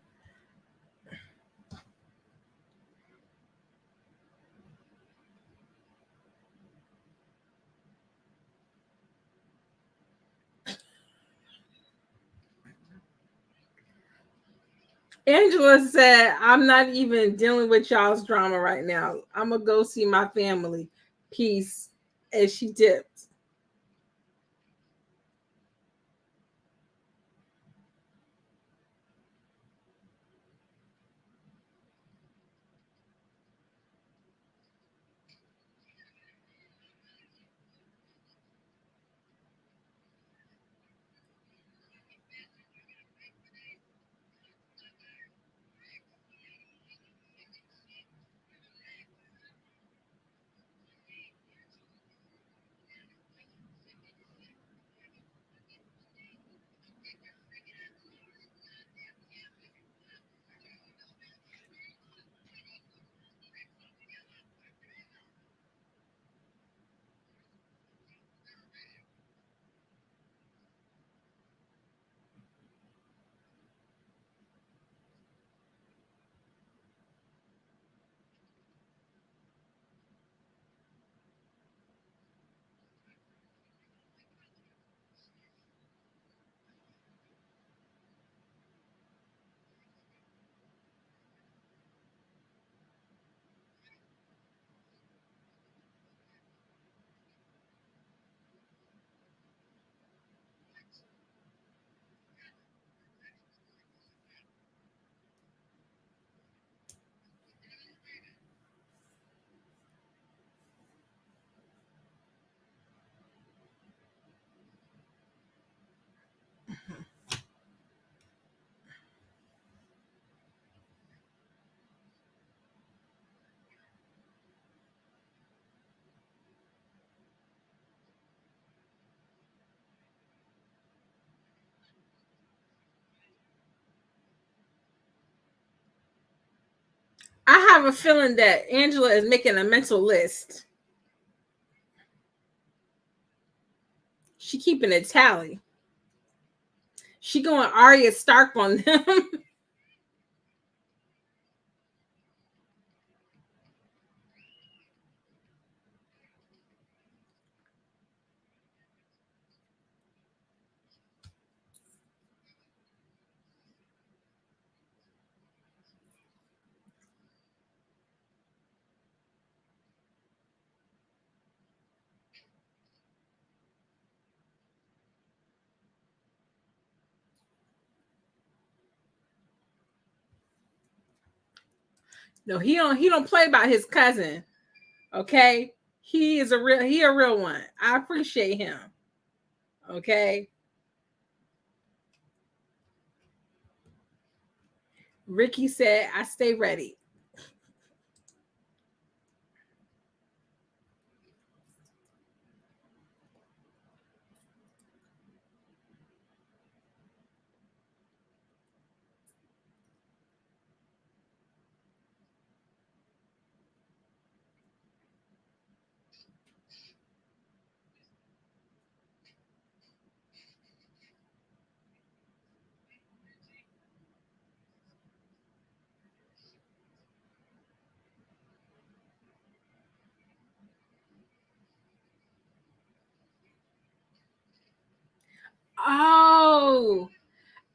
S1: Angela said, I'm not even dealing with y'all's drama right now. I'm going to go see my family. Peace. And she dipped. I have a feeling that Angela is making a mental list. She keeping a tally. She going Arya Stark on them. No, he don't play about his cousin. Okay? He a real one. I appreciate him. Okay? Ricky said, I stay ready. Oh,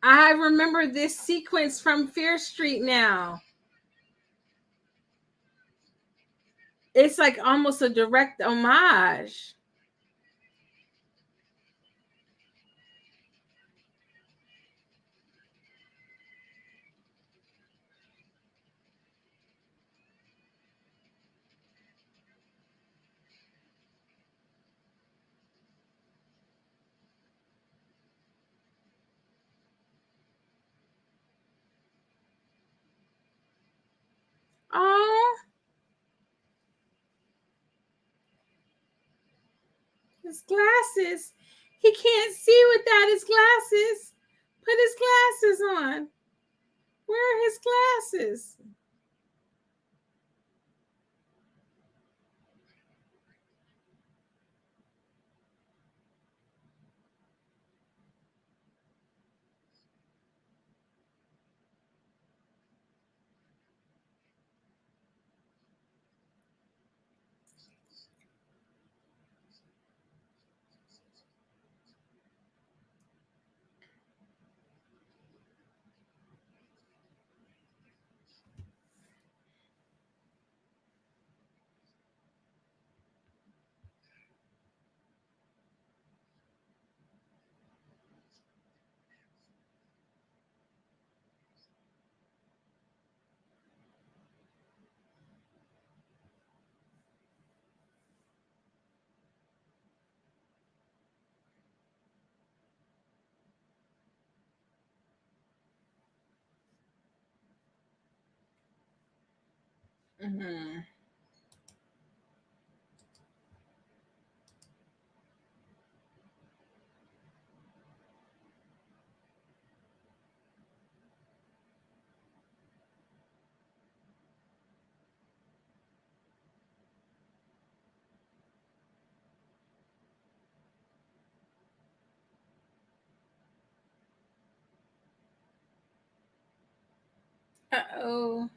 S1: I remember this sequence from Fear Street now. It's like almost a direct homage. Oh, his glasses. He can't see without his glasses. Put his glasses on. Where are his glasses? Mm-hmm. Uh-oh.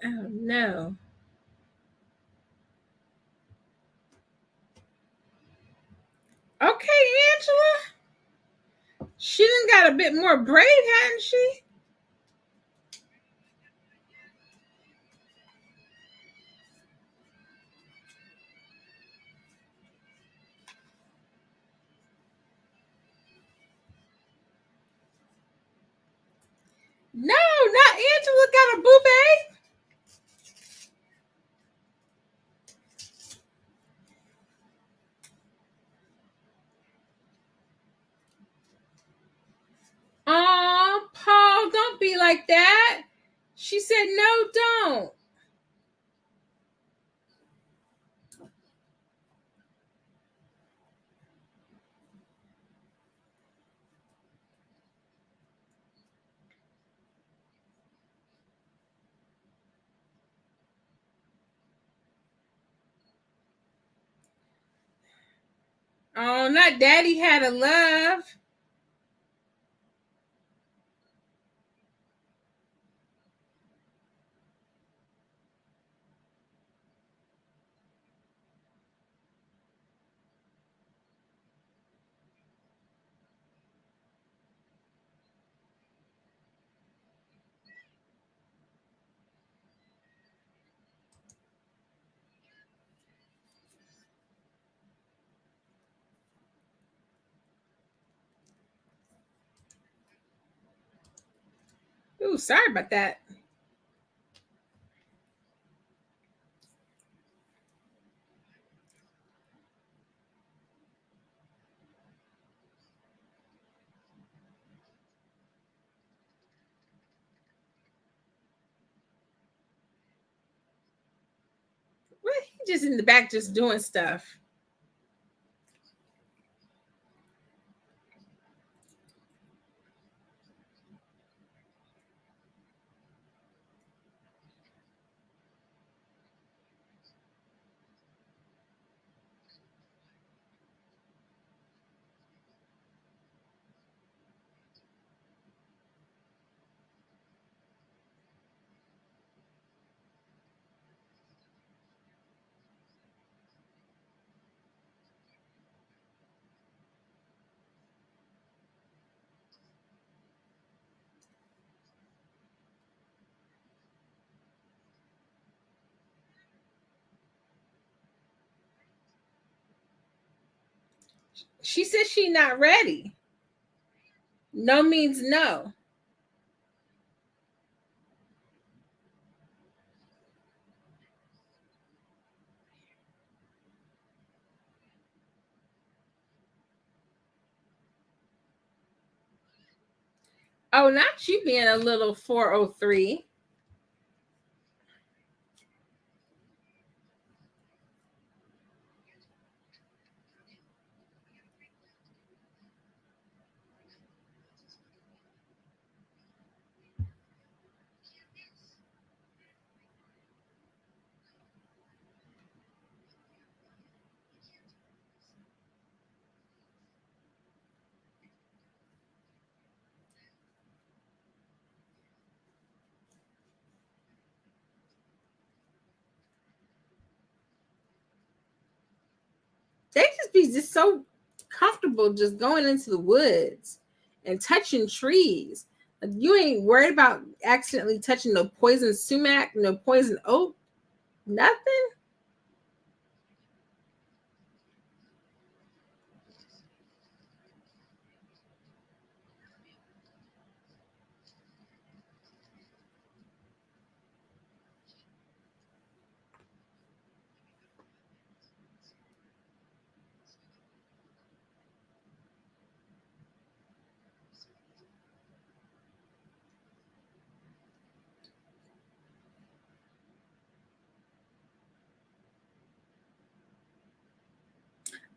S1: Oh no. Okay, Angela. She done got a bit more brave, hadn't she? No, not Angela got a boobay. Oh, Paul, don't be like that. She said, no, don't. Oh, not daddy had a love. Ooh, sorry about that. Well, he just in the back just doing stuff. She said she not ready. No means no. Oh, not you being a little 403. They just be just so comfortable just going into the woods and touching trees. You ain't worried about accidentally touching no poison sumac, no poison oak. Nothing.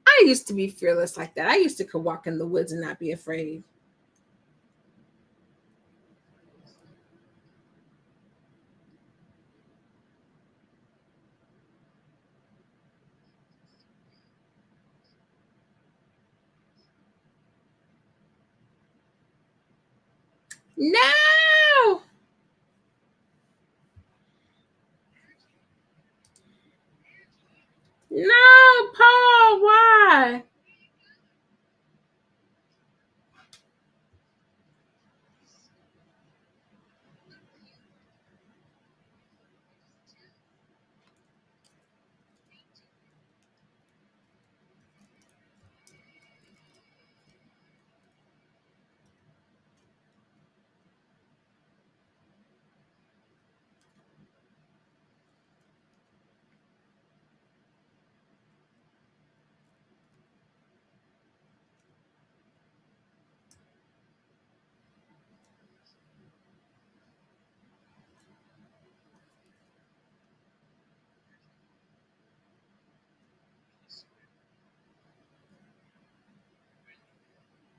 S1: I used to be fearless like that. I used to could walk in the woods and not be afraid. No, no, Paul, why?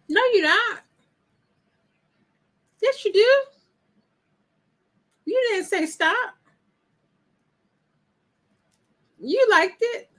S1: No, you're not. Yes, you do. You didn't say stop. You liked it.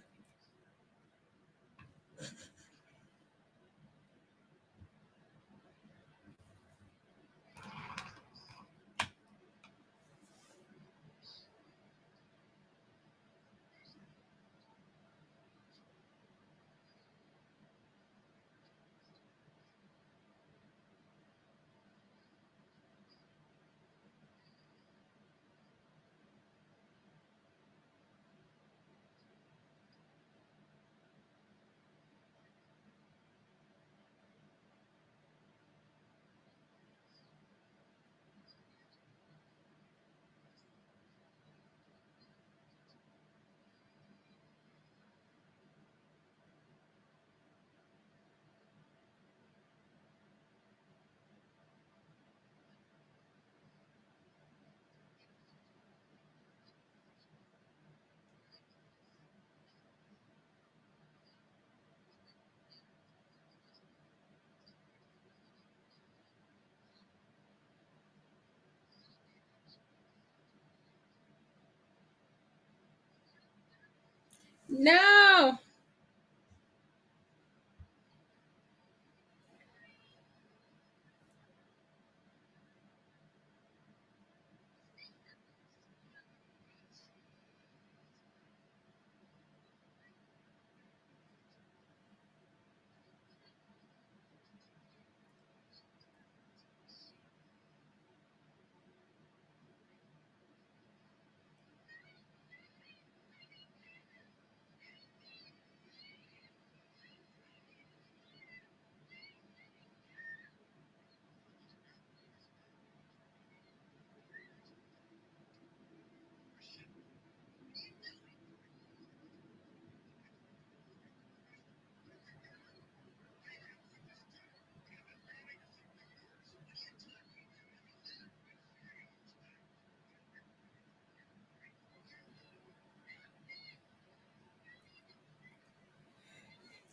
S1: No,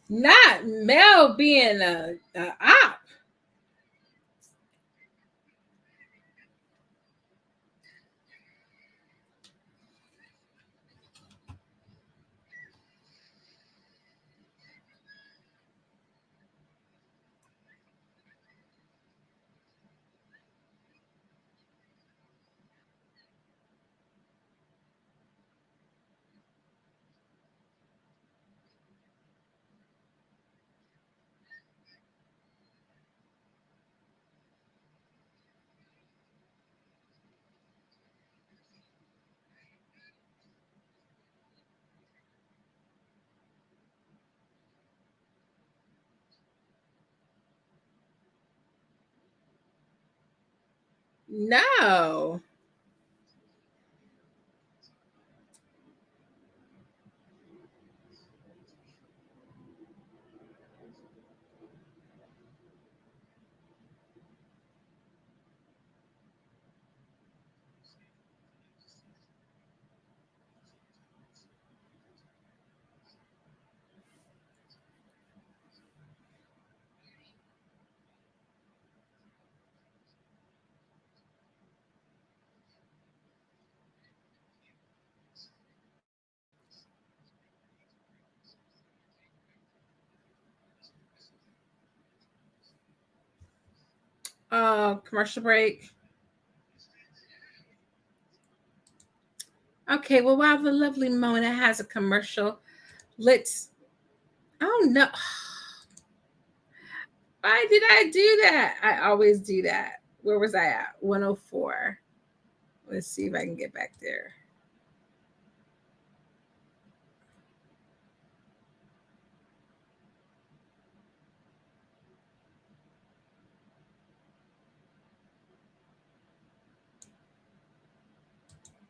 S1: not Mel being a op. No. Commercial break. Okay, well, while the lovely Mona has a commercial, let's. Oh no! Why did I do that? I always do that. Where was I at? 104. Let's see if I can get back there.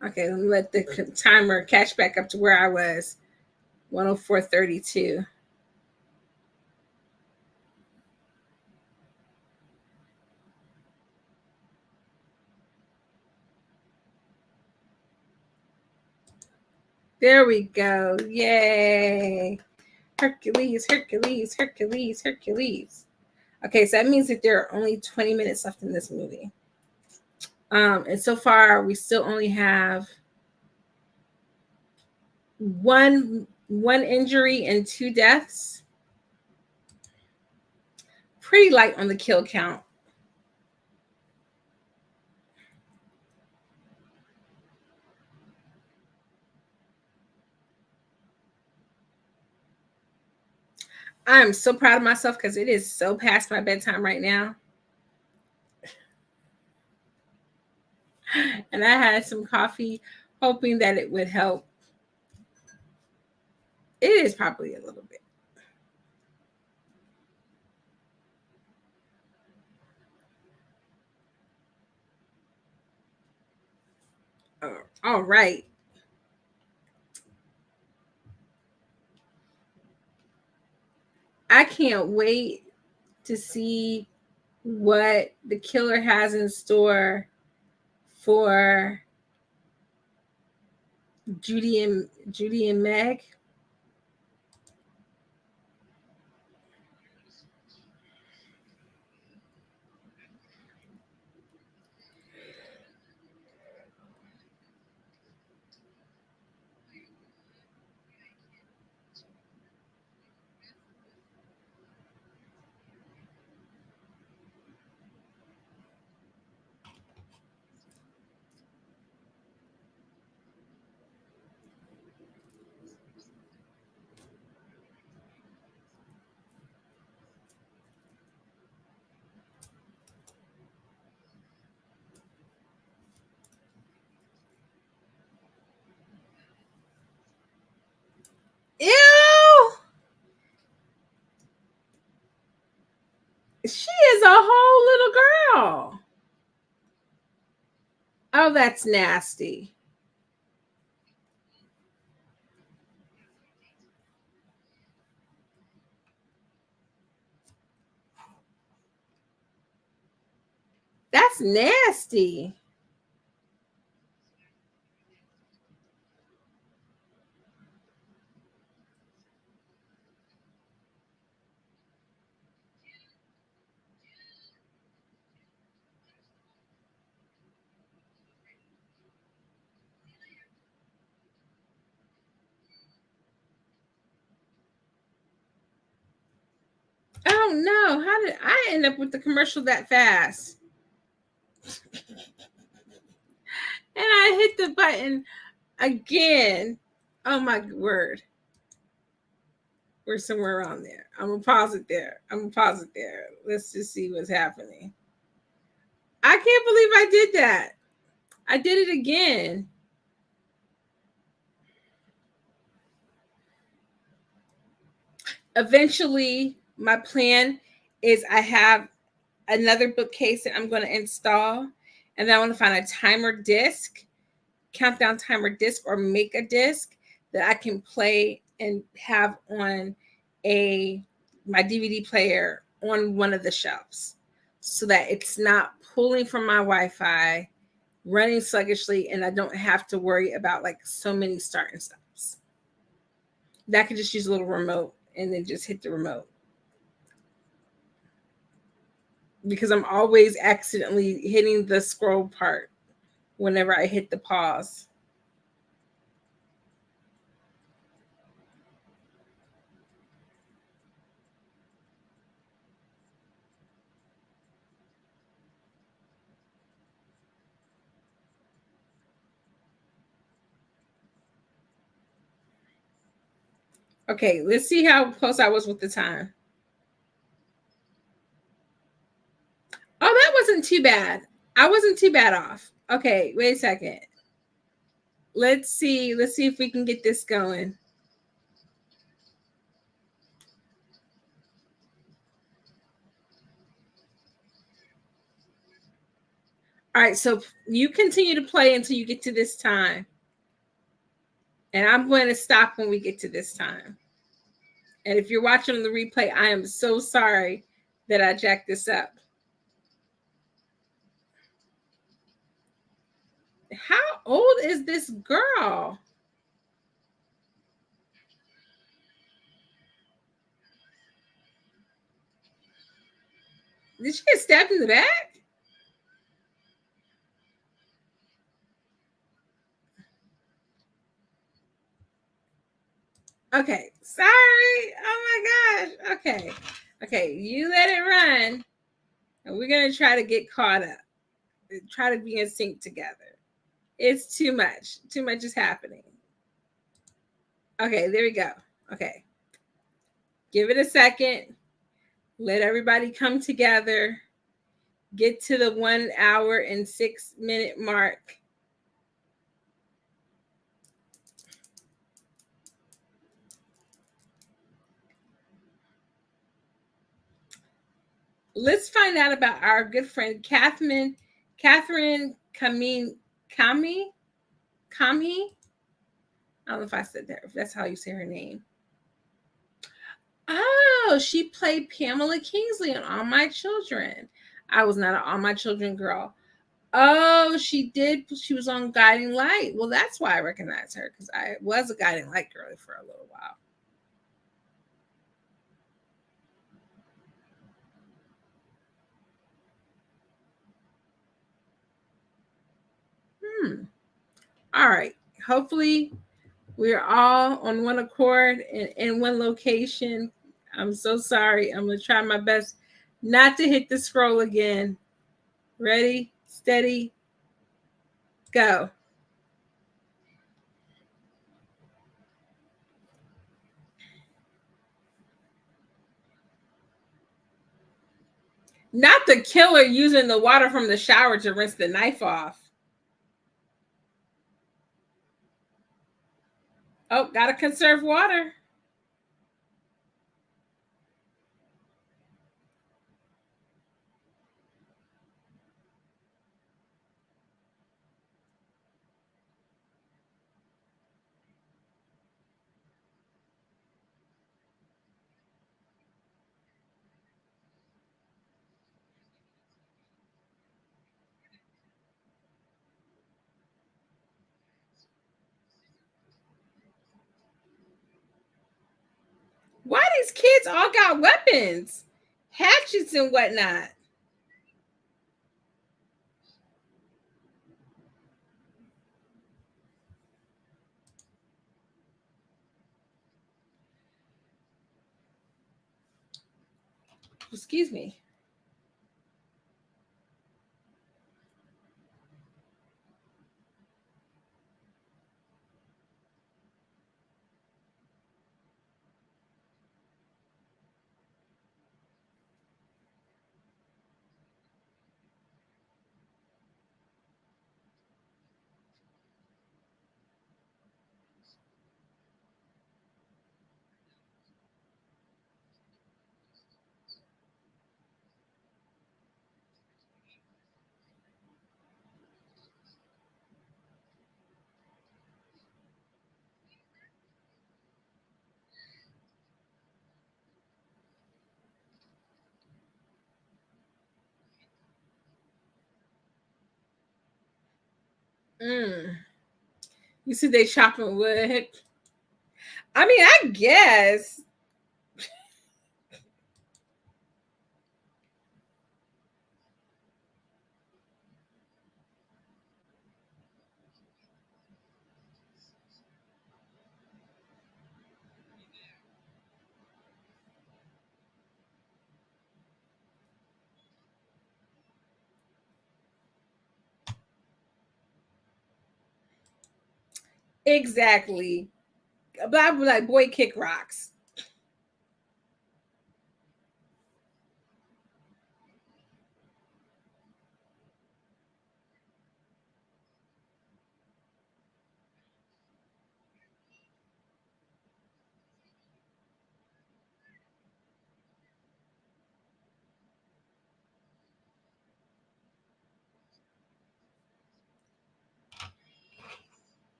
S1: Okay, let me let the timer catch back up to where I was. 104.32. There we go. Yay. Hercules, Hercules, Hercules, Hercules. Okay, so that means that there are only 20 minutes left in this movie. And so far, we still only have one injury and 2 deaths. Pretty light on the kill count. I'm so proud of myself because it is so past my bedtime right now. And I had some coffee, hoping that it would help. It is probably a little bit. All right. I can't wait to see what the killer has in store for Judy and Meg. Ew! She is a whole little girl. Oh, that's nasty. That's nasty. Oh no, how did I end up with the commercial that fast? And I hit the button again. Oh my word. We're somewhere around there. I'm gonna pause it there. I'm gonna pause it there. Let's just see what's happening. I can't believe I did that. I did it again. Eventually, my plan is I have another bookcase that I'm going to install, And then I want to find a timer disc, countdown timer disc, or make a disc that I can play and have on my DVD player on one of the shelves, so that it's not pulling from my Wi-Fi, running sluggishly, and I don't have to worry about like so many start and stops. That could just use a little remote and then just hit the remote, because I'm always accidentally hitting the scroll part whenever I hit the pause. Okay, let's see how close I was with the time. Oh, that wasn't too bad. I wasn't too bad off. Okay, wait a second. Let's see. Let's see if we can get this going. All right, so you continue to play until you get to this time. And I'm going to stop when we get to this time. And if you're watching on the replay, I am so sorry that I jacked this up. How old is this girl? Did she get stabbed in the back? Okay, sorry. Oh my gosh. Okay. Okay, you let it run. And we're going to try to get caught up. Try to be in sync together. It's too much. Too much is happening. Okay, there we go. Okay. Give it a second. Let everybody come together. Get to the 1 hour and 6 minute mark. Let's find out about our good friend Catherine Kami. I don't know if I said that, if that's how you say her name. Oh, she played Pamela Kingsley on All My Children. I was not an All My Children girl. Oh, she did. She was on Guiding Light. Well, that's why I recognize her, because I was a Guiding Light girl for a little while. All right. Hopefully, we're all on one accord and in one location. I'm so sorry. I'm going to try my best not to hit the scroll again. Ready, steady, go. Not the killer using the water from the shower to rinse the knife off. Oh, gotta conserve water. Why these kids all got weapons? Hatchets and whatnot. Excuse me. Mm. You see, they chopping wood. I mean, I guess. Exactly. But I'd be like, boy, kick rocks.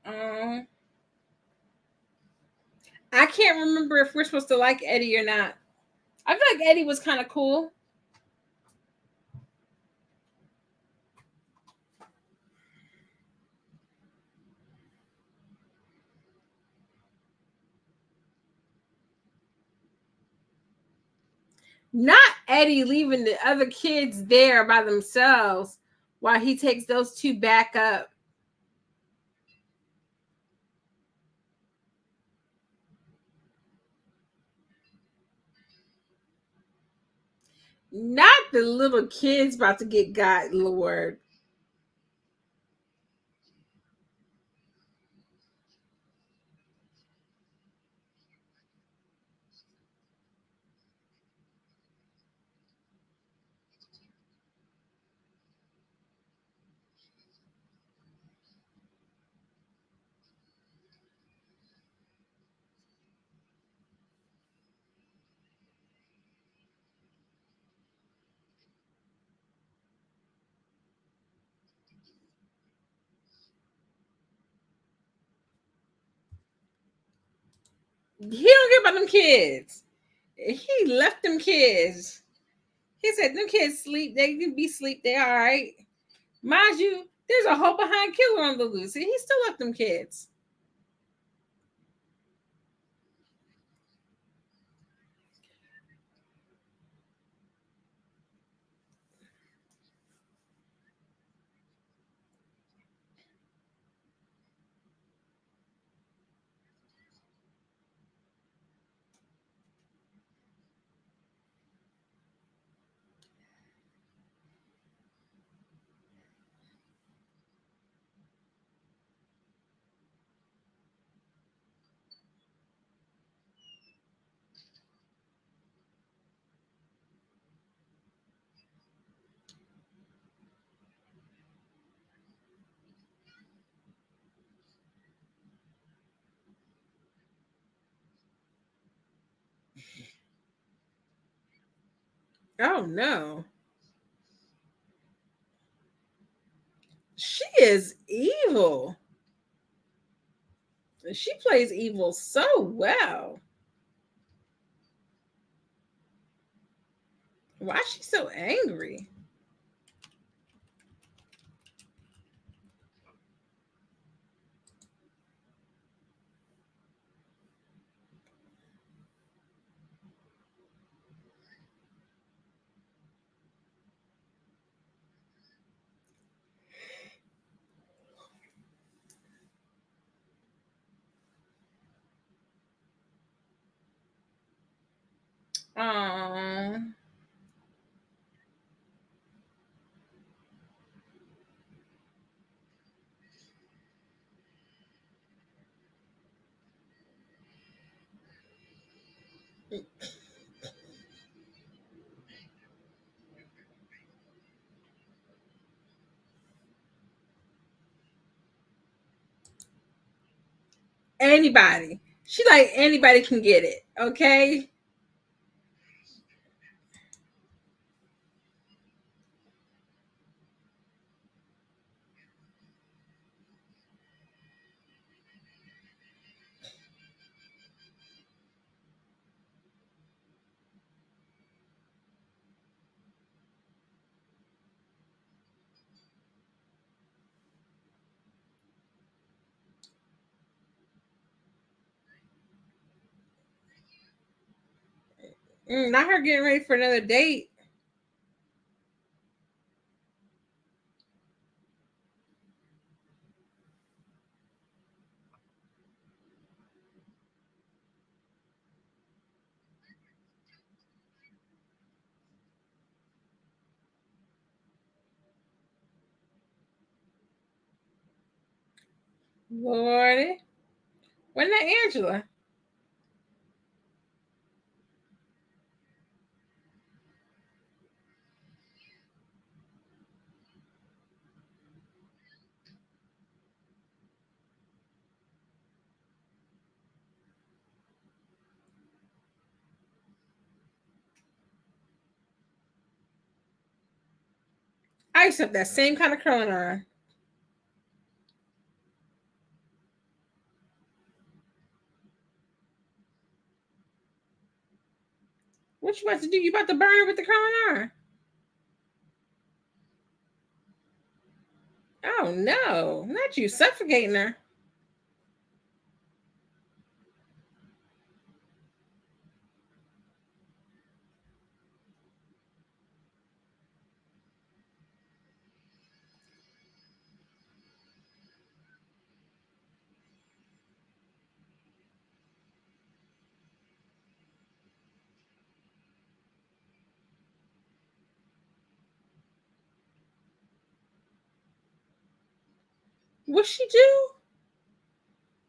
S1: Um, I can't remember if we're supposed to like Eddie or not. I feel like Eddie was kind of cool. Not Eddie leaving the other kids there by themselves while he takes those two back up. Not the little kids about to get got, Lord. He don't care about them kids. He left them kids. He said them kids sleep. They can be sleep. They all right. Mind you, there's a whole behind killer on the loose. And he still left them kids. Oh no. She is evil. She plays evil so well. Why is she so angry? Um, anybody. She like anybody can get it. Okay. Not her getting ready for another date. Lordy. Wasn't that Angela? I used to have that same kind of curling iron. What you about to do? You about to burn her with the curling iron? Oh no, not you suffocating her. What she do?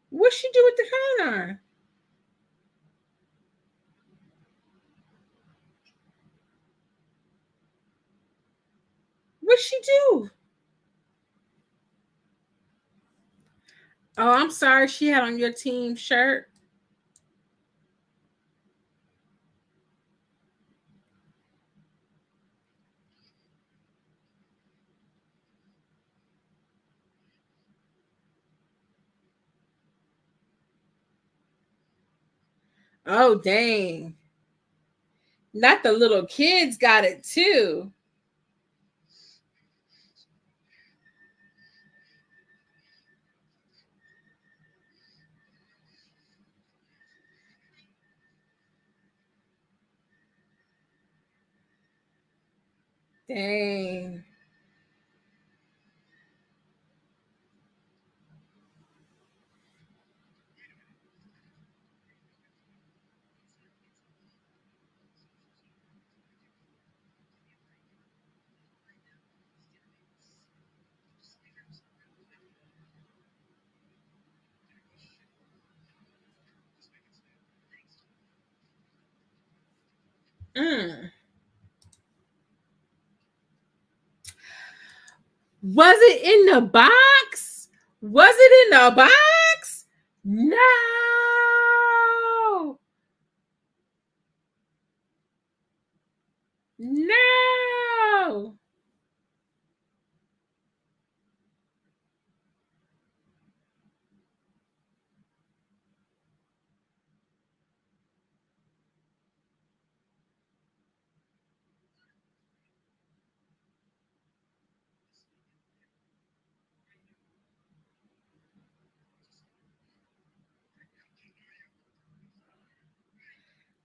S1: What she do with the curling iron? What she do? Oh, I'm sorry. She had on your team shirt. Oh dang! Not the little kids got it too. Dang. Mm. Was it in the box? Was it in the box? No. No.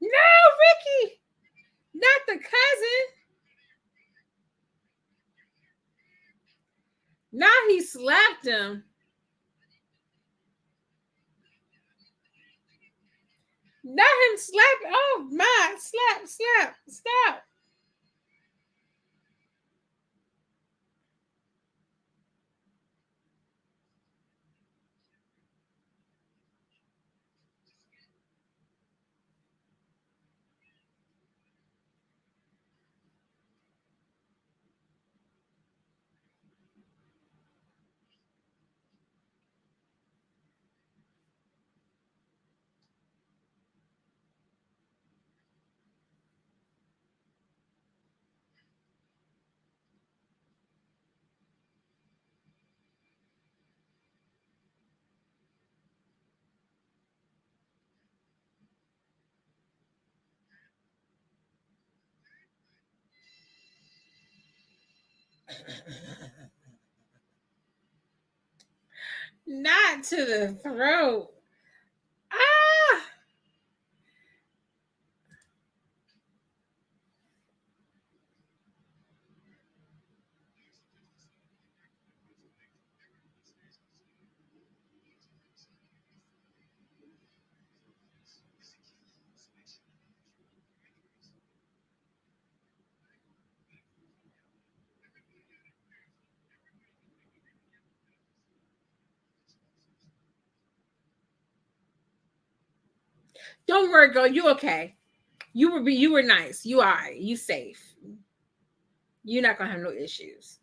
S1: No, Ricky. Not the cousin. Now he slapped him. Not him slap. Oh my! Slap! Slap! Stop! Not to the throat. Ah! Don't worry, girl. You okay? You were nice. You all right. You safe. You're not gonna have no issues.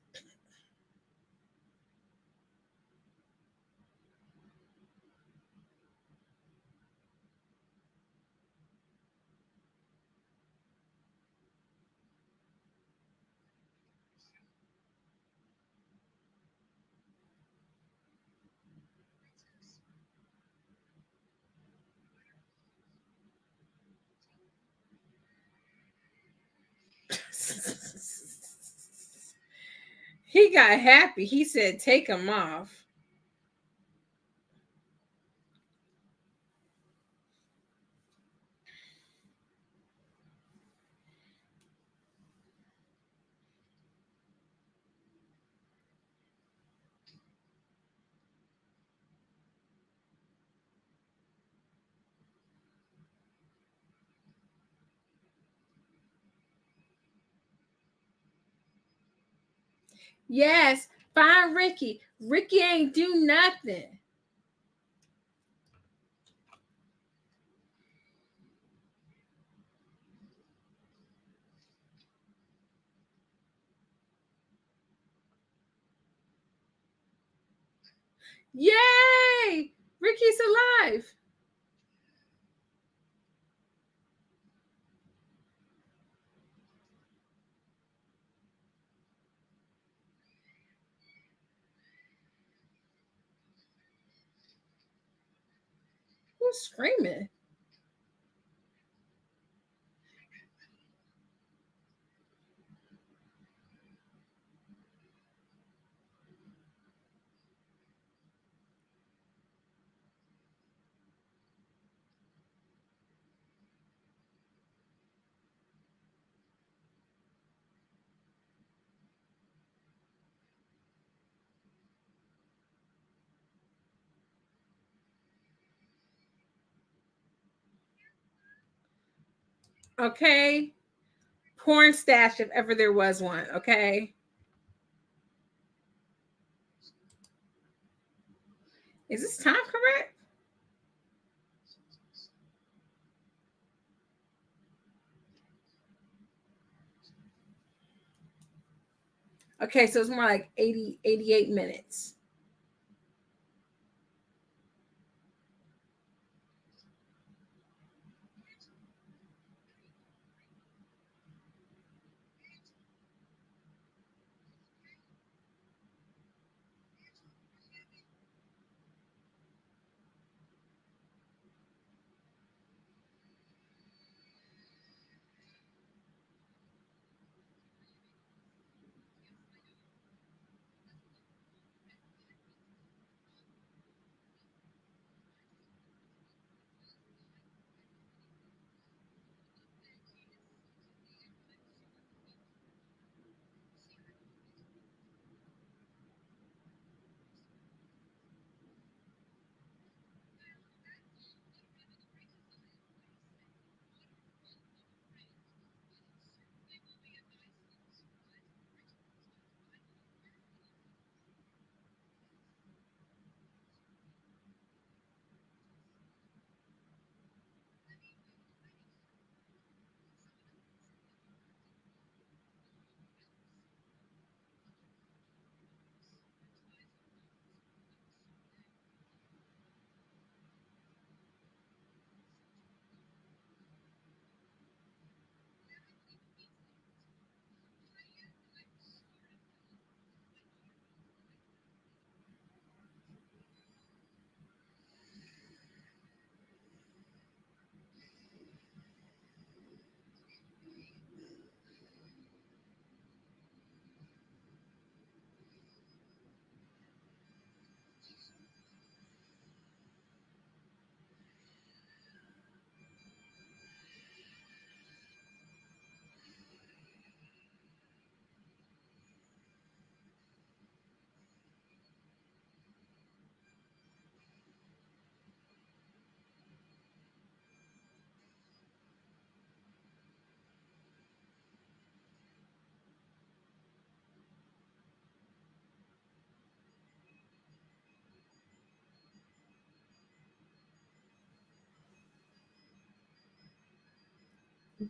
S1: He got happy. He said, "Take him off." Yes, find Ricky. Ricky ain't do nothing. Yay! Ricky's alive. Who's screaming? Okay. Porn stash if ever there was one. Okay. Is this time correct? Okay, so it's more like 80, 88 minutes.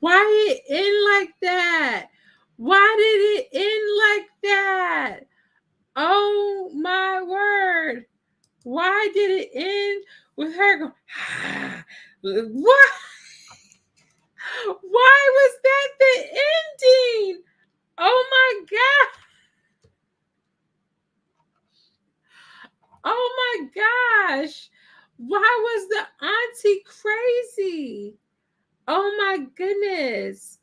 S1: Why did it end like that? Why did it end like that? Oh my word. Why did it end with her going, ah, what? Why was that the ending? Oh my God. Oh my gosh. Why was the auntie crazy? Oh my goodness.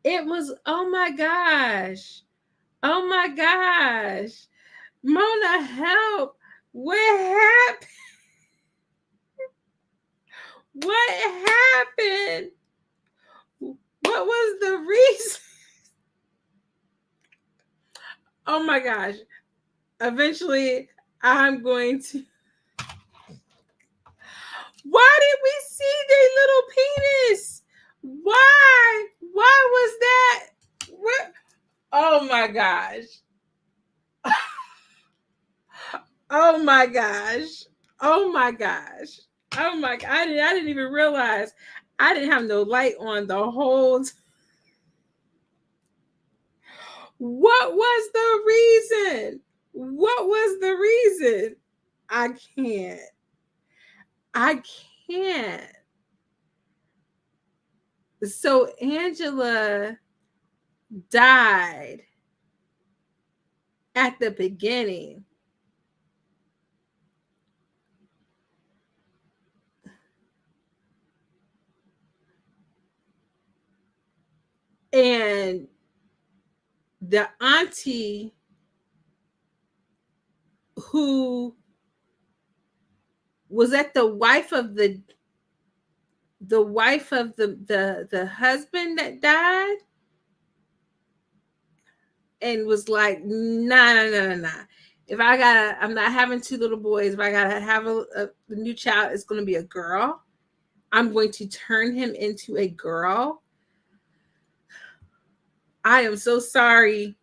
S1: It was, oh my gosh. Oh my gosh. Mona, help. What happened? What happened? What was the reason? Oh my gosh. Eventually, I'm going to. Why did we see their little penis? Why? Why was that? What? Oh my gosh. Oh my gosh. Oh my gosh. Oh my! I didn't even realize I didn't have no light on the whole. What was the reason? What was the reason? I can't. I can't. So Angela died at the beginning. And the auntie who was that the wife of the husband that died and was like, nah. If I gotta, I'm not having two little boys. If I gotta have a new child, it's gonna be a girl. I'm going to turn him into a girl. I am so sorry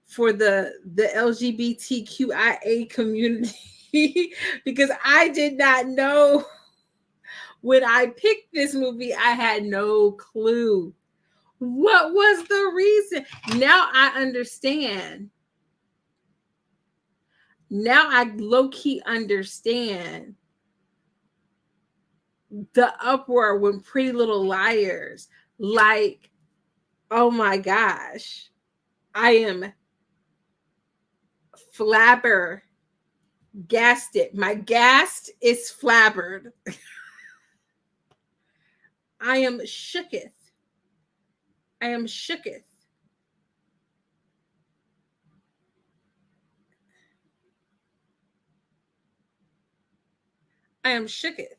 S1: for the LGBTQIA community because I did not know when I picked this movie. I had no clue. What was the reason? Now I understand. Now I low key understand the uproar when Pretty Little Liars. Like, oh my gosh, I am flabbergasted. My gast is flabbered. I am shooketh. I am shooketh. I am shooketh.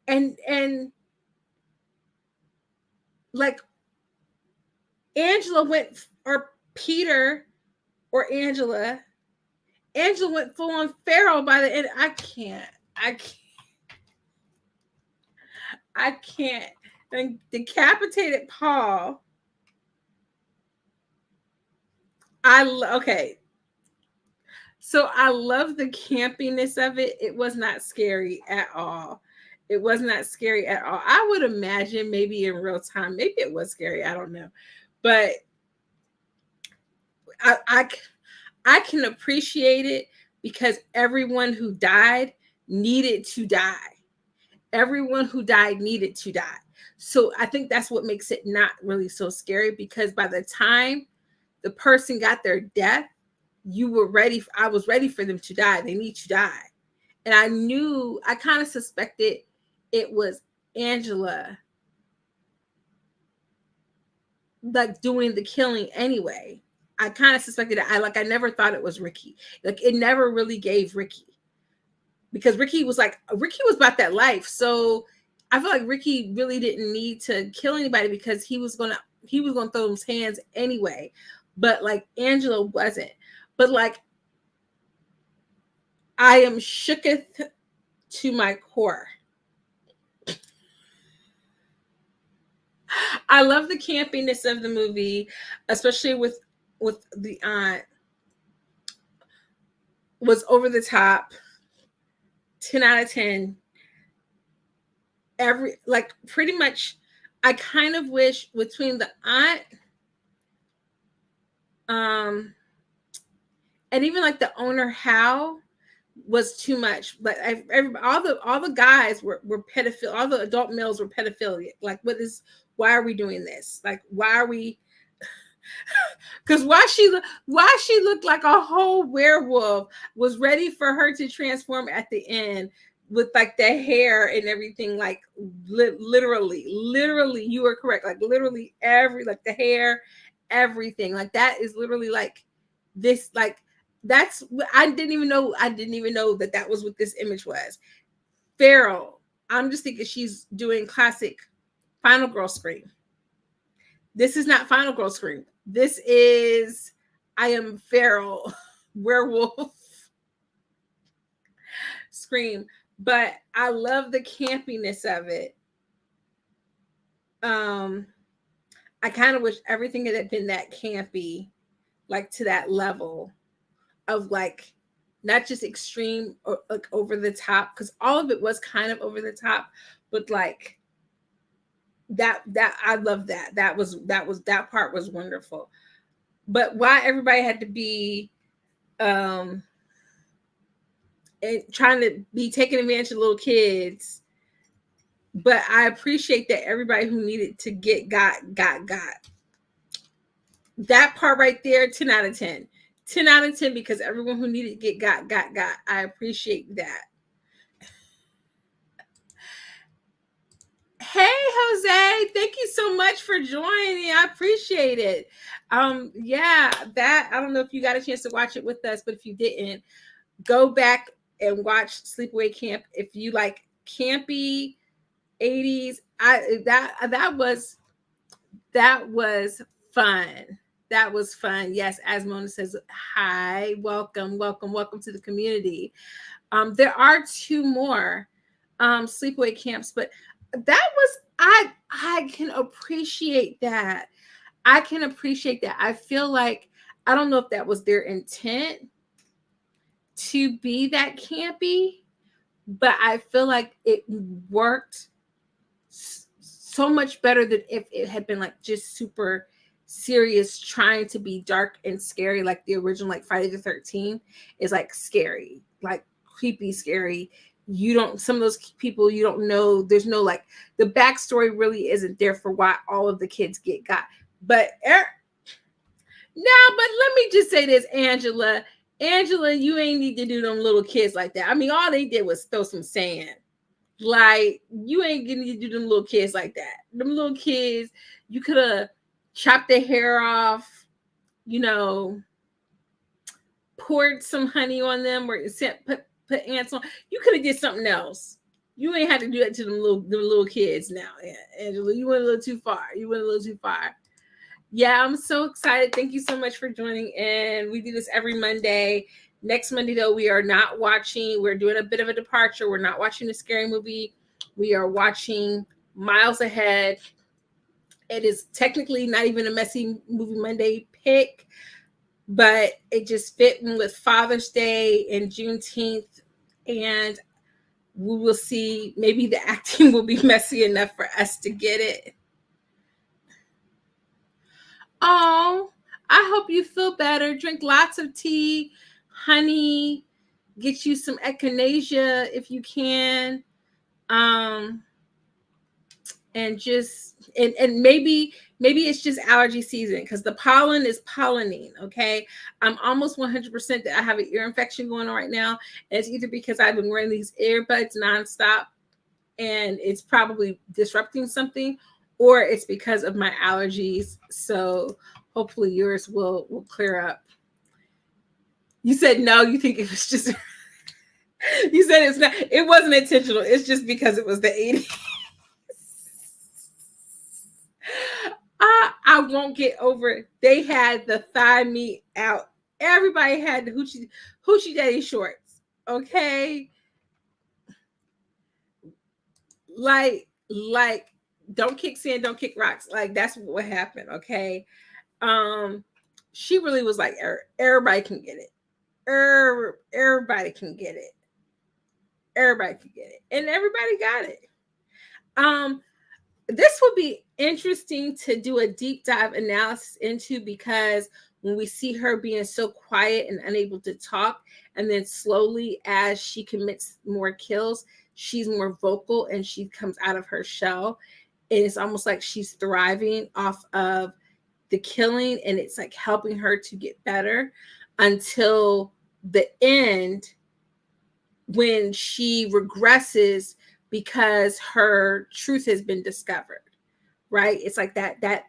S1: And like Angela went, or Peter or Angela went full on feral by the end. I can't. I can't. I can't. And decapitated Paul. Okay. So I love the campiness of it. It was not scary at all. It was not scary at all. I would imagine maybe in real time, maybe it was scary. I don't know, but I I can appreciate it because everyone who died needed to die. Everyone who died needed to die. So I think that's what makes it not really so scary because by the time the person got their death, you were ready. I was ready for them to die. They need to die. And I kind of suspected it was Angela like doing the killing anyway. I kind of suspected it. I never thought it was Ricky. Like it never really gave Ricky because Ricky was about that life. So I feel like Ricky really didn't need to kill anybody because he was gonna throw his hands anyway. But like Angela wasn't. But like I am shooketh to my core. I love the campiness of the movie, especially with the aunt. Was over the top. 10 out of 10. Every like pretty much I kind of wish between the aunt, and even like the owner, Hal, was too much. Like all the guys were pedophile. All the adult males were pedophilic. Like, why are we doing this? Like, why are we? Because why she looked like a whole werewolf, was ready for her to transform at the end with like the hair and everything. Like literally, you are correct. Like literally like the hair, everything. Like that is literally like this. Like that's I didn't even know that was what this image was. Feral. I'm just thinking she's doing classic Final Girl Scream. This is not Final Girl Scream. This is I Am Feral Werewolf Scream. But I love the campiness of it. I kind of wish everything had been that campy, like to that level of like not just extreme or like over the top, because all of it was kind of over the top, but like that I love that. That part was wonderful. But why everybody had to be and trying to be taking advantage of little kids. But I appreciate that everybody who needed to got. That part right there, 10 out of 10. 10 out of 10, because everyone who needed to get got. I appreciate that. Hey Jose, thank you so much for joining. I appreciate it. Yeah, that I don't know if you got a chance to watch it with us, but if you didn't, go back and watch Sleepaway Camp. If you like campy 80s, that was fun. That was fun. Yes, as Mona says, hi, welcome to the community. There are 2 more sleepaway camps, but that was I can appreciate that. I can appreciate that. I feel like I don't know if that was their intent to be that campy, but I feel like it worked so much better than if it had been like just super serious, trying to be dark and scary, like the original, like Friday the 13th is like scary, like creepy, scary. Some of those people you don't know. There's no like the backstory really isn't there for why all of the kids got. But but let me just say this, Angela, you ain't need to do them little kids like that. I mean, all they did was throw some sand. Like, you ain't gonna do them little kids like that. Them little kids, you could have chopped their hair off, poured some honey on them, or put ants on. You could have did something else. You ain't had to do that to them little kids now, Angela. You went a little too far. Yeah, I'm so excited. Thank you so much for joining in. We do this every Monday. Next Monday, though, we are not watching. We're doing a bit of a departure. We're not watching a scary movie. We are watching Miles Ahead. It is technically not even a Messy Movie Monday pick, but it just fit in with Father's Day and Juneteenth. And we will see. Maybe the acting will be messy enough for us to get it. Oh, I hope you feel better. Drink lots of tea, honey. Get you some echinacea if you can. And just and maybe it's just allergy season, because the pollen is pollinating. Okay, I'm almost 100% that I have an ear infection going on right now. And it's either because I've been wearing these earbuds nonstop and it's probably disrupting something, or it's because of my allergies. So hopefully yours will clear up. You said no, you think it was just you said it wasn't intentional. It's just because it was the 80s. I won't get over it. They had the thigh meat out. Everybody had the hoochie daddy shorts. Okay. Like, don't kick sand, don't kick rocks. Like, that's what happened. Okay. She really was like, everybody can get it. Everybody can get it. Everybody can get it. And everybody got it. this will be interesting to do a deep dive analysis into, because when we see her being so quiet and unable to talk, and then slowly as she commits more kills, she's more vocal and she comes out of her shell. And it's almost like she's thriving off of the killing, and it's like helping her to get better until the end, when she regresses because her truth has been discovered, right? It's like that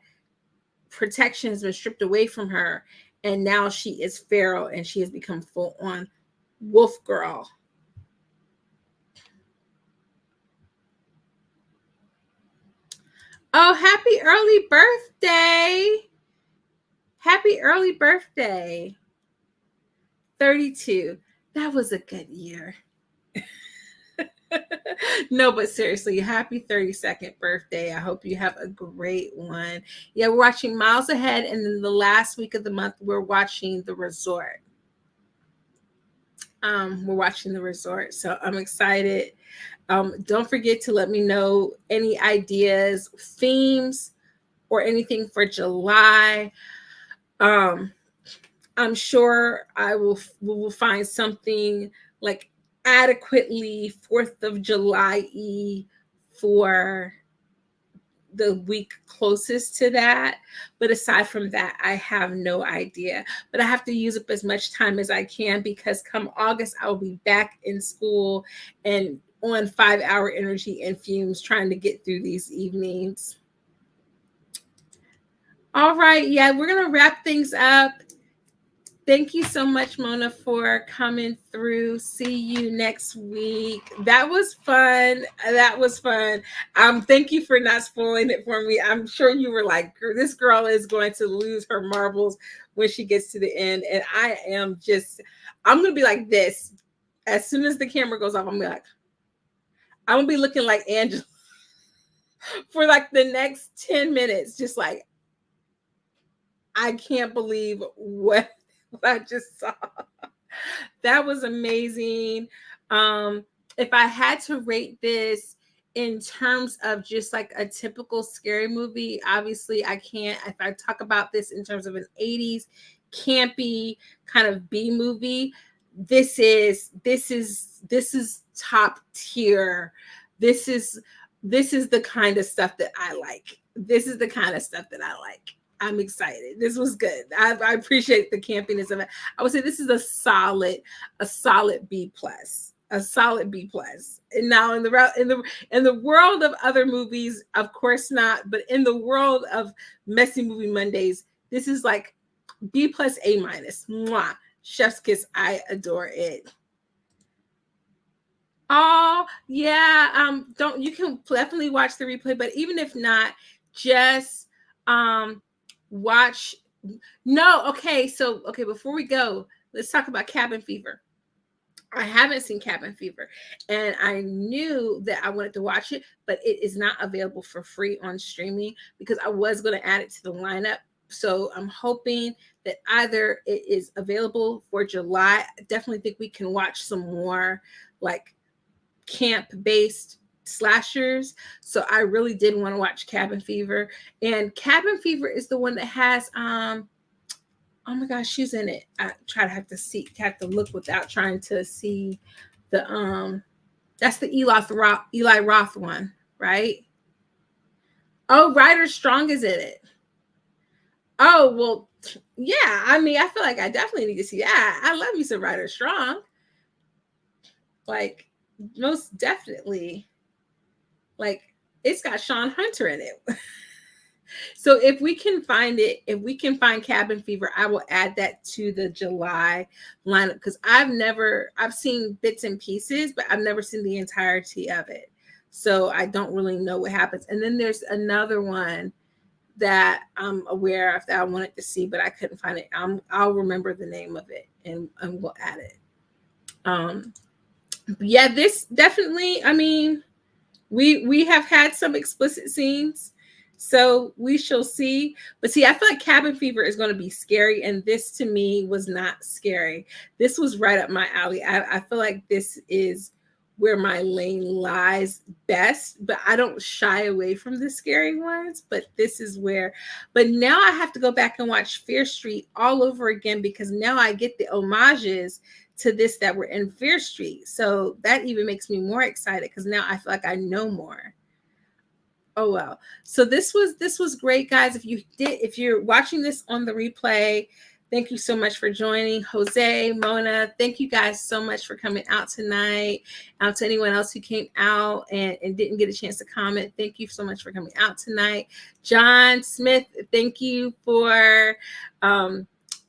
S1: protection has been stripped away from her, and now she is feral and she has become full on wolf girl. Oh, happy early birthday. Happy early birthday. 32. That was a good year. No, but seriously, happy 32nd birthday. I hope you have a great one. Yeah, we're watching Miles Ahead, and then the last week of the month, we're watching The Resort. We're watching The Resort, so I'm excited. Don't forget to let me know any ideas, themes, or anything for July. I'm sure we will find something like adequately 4th of July-y for the week closest to that. But aside from that, I have no idea. But I have to use up as much time as I can, because come August, I'll be back in school and on 5-hour energy and fumes trying to get through these evenings. All right. Yeah, we're going to wrap things up. Thank you so much, Mona, for coming through. See you next week. That was fun. Thank you for not spoiling it for me. I'm sure you were like, this girl is going to lose her marbles when she gets to the end. And I'm going to be like this. As soon as the camera goes off, I'm going to be looking like Angela for like the next 10 minutes. Just like, I can't believe what I just saw. That was amazing. If I had to rate this in terms of just like a typical scary movie, obviously I can't. If I talk about this in terms of an 80s campy kind of B movie, this is top tier. This is the kind of stuff that I like. I'm excited. This was good. I appreciate the campiness of it. I would say this is a solid B plus. A solid B plus. And now in the world of other movies, of course not, but in the world of Messy Movie Mondays, this is like B plus A minus. Mwah. Chef's kiss. I adore it. Oh yeah. You can definitely watch the replay, but even if not, just watch. No, okay. So before we go, let's talk about Cabin Fever. I haven't seen Cabin Fever, and I knew that I wanted to watch it, but it is not available for free on streaming, because I was going to add it to the lineup. So I'm hoping that either it is available for July. I definitely think we can watch some more like camp-based slashers. So I really did want to watch Cabin Fever, and Cabin Fever is the one that has oh my gosh, she's in it. I have to look without trying to see the that's the Eli Roth one, right? Oh, Ryder Strong is in it. Oh, well, yeah. I mean, I feel like I definitely need to see that. I love me some Ryder Strong. Like, most definitely. Like, it's got Sean Hunter in it. So if we can find Cabin Fever, I will add that to the July lineup, because I've seen bits and pieces, but I've never seen the entirety of it. So I don't really know what happens. And then there's another one that I'm aware of that I wanted to see, but I couldn't find it. I'll remember the name of it and we'll add it. Yeah, this definitely, I mean, we have had some explicit scenes, so we shall see. But see, I feel like Cabin Fever is going to be scary, and this to me was not scary. This was right up my alley. I feel like this is where my lane lies best, but I don't shy away from the scary ones. But this is where, but now I have to go back and watch Fear Street all over again, because now I get the homages to this that were in Fear Street. So that even makes me more excited, because now I feel like I know more. Oh well. So this was great, guys. If you're watching this on the replay, thank you so much for joining. Jose, Mona, thank you guys so much for coming out tonight. To anyone else who came out and didn't get a chance to comment, thank you so much for coming out tonight. John Smith, thank you for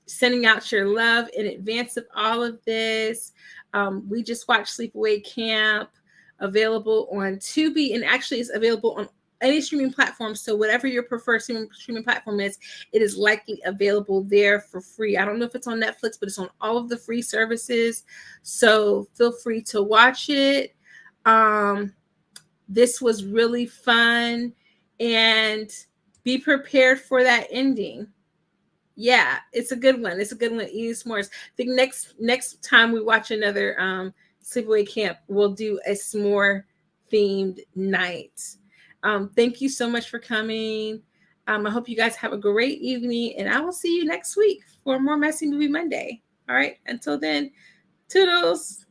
S1: sending out your love in advance of all of this. We just watched Sleepaway Camp, available on Tubi, and actually it's available on any streaming platform. So whatever your preferred streaming platform is, it is likely available there for free. I don't know if it's on Netflix, but it's on all of the free services. So feel free to watch it. This was really fun, and be prepared for that ending. Yeah, it's a good one. It's a good one. Eating s'mores. I think next time we watch another Sleepaway Camp, we'll do a s'more themed night. Thank you so much for coming. I hope you guys have a great evening, and I will see you next week for more Messy Movie Monday. All right, until then, toodles.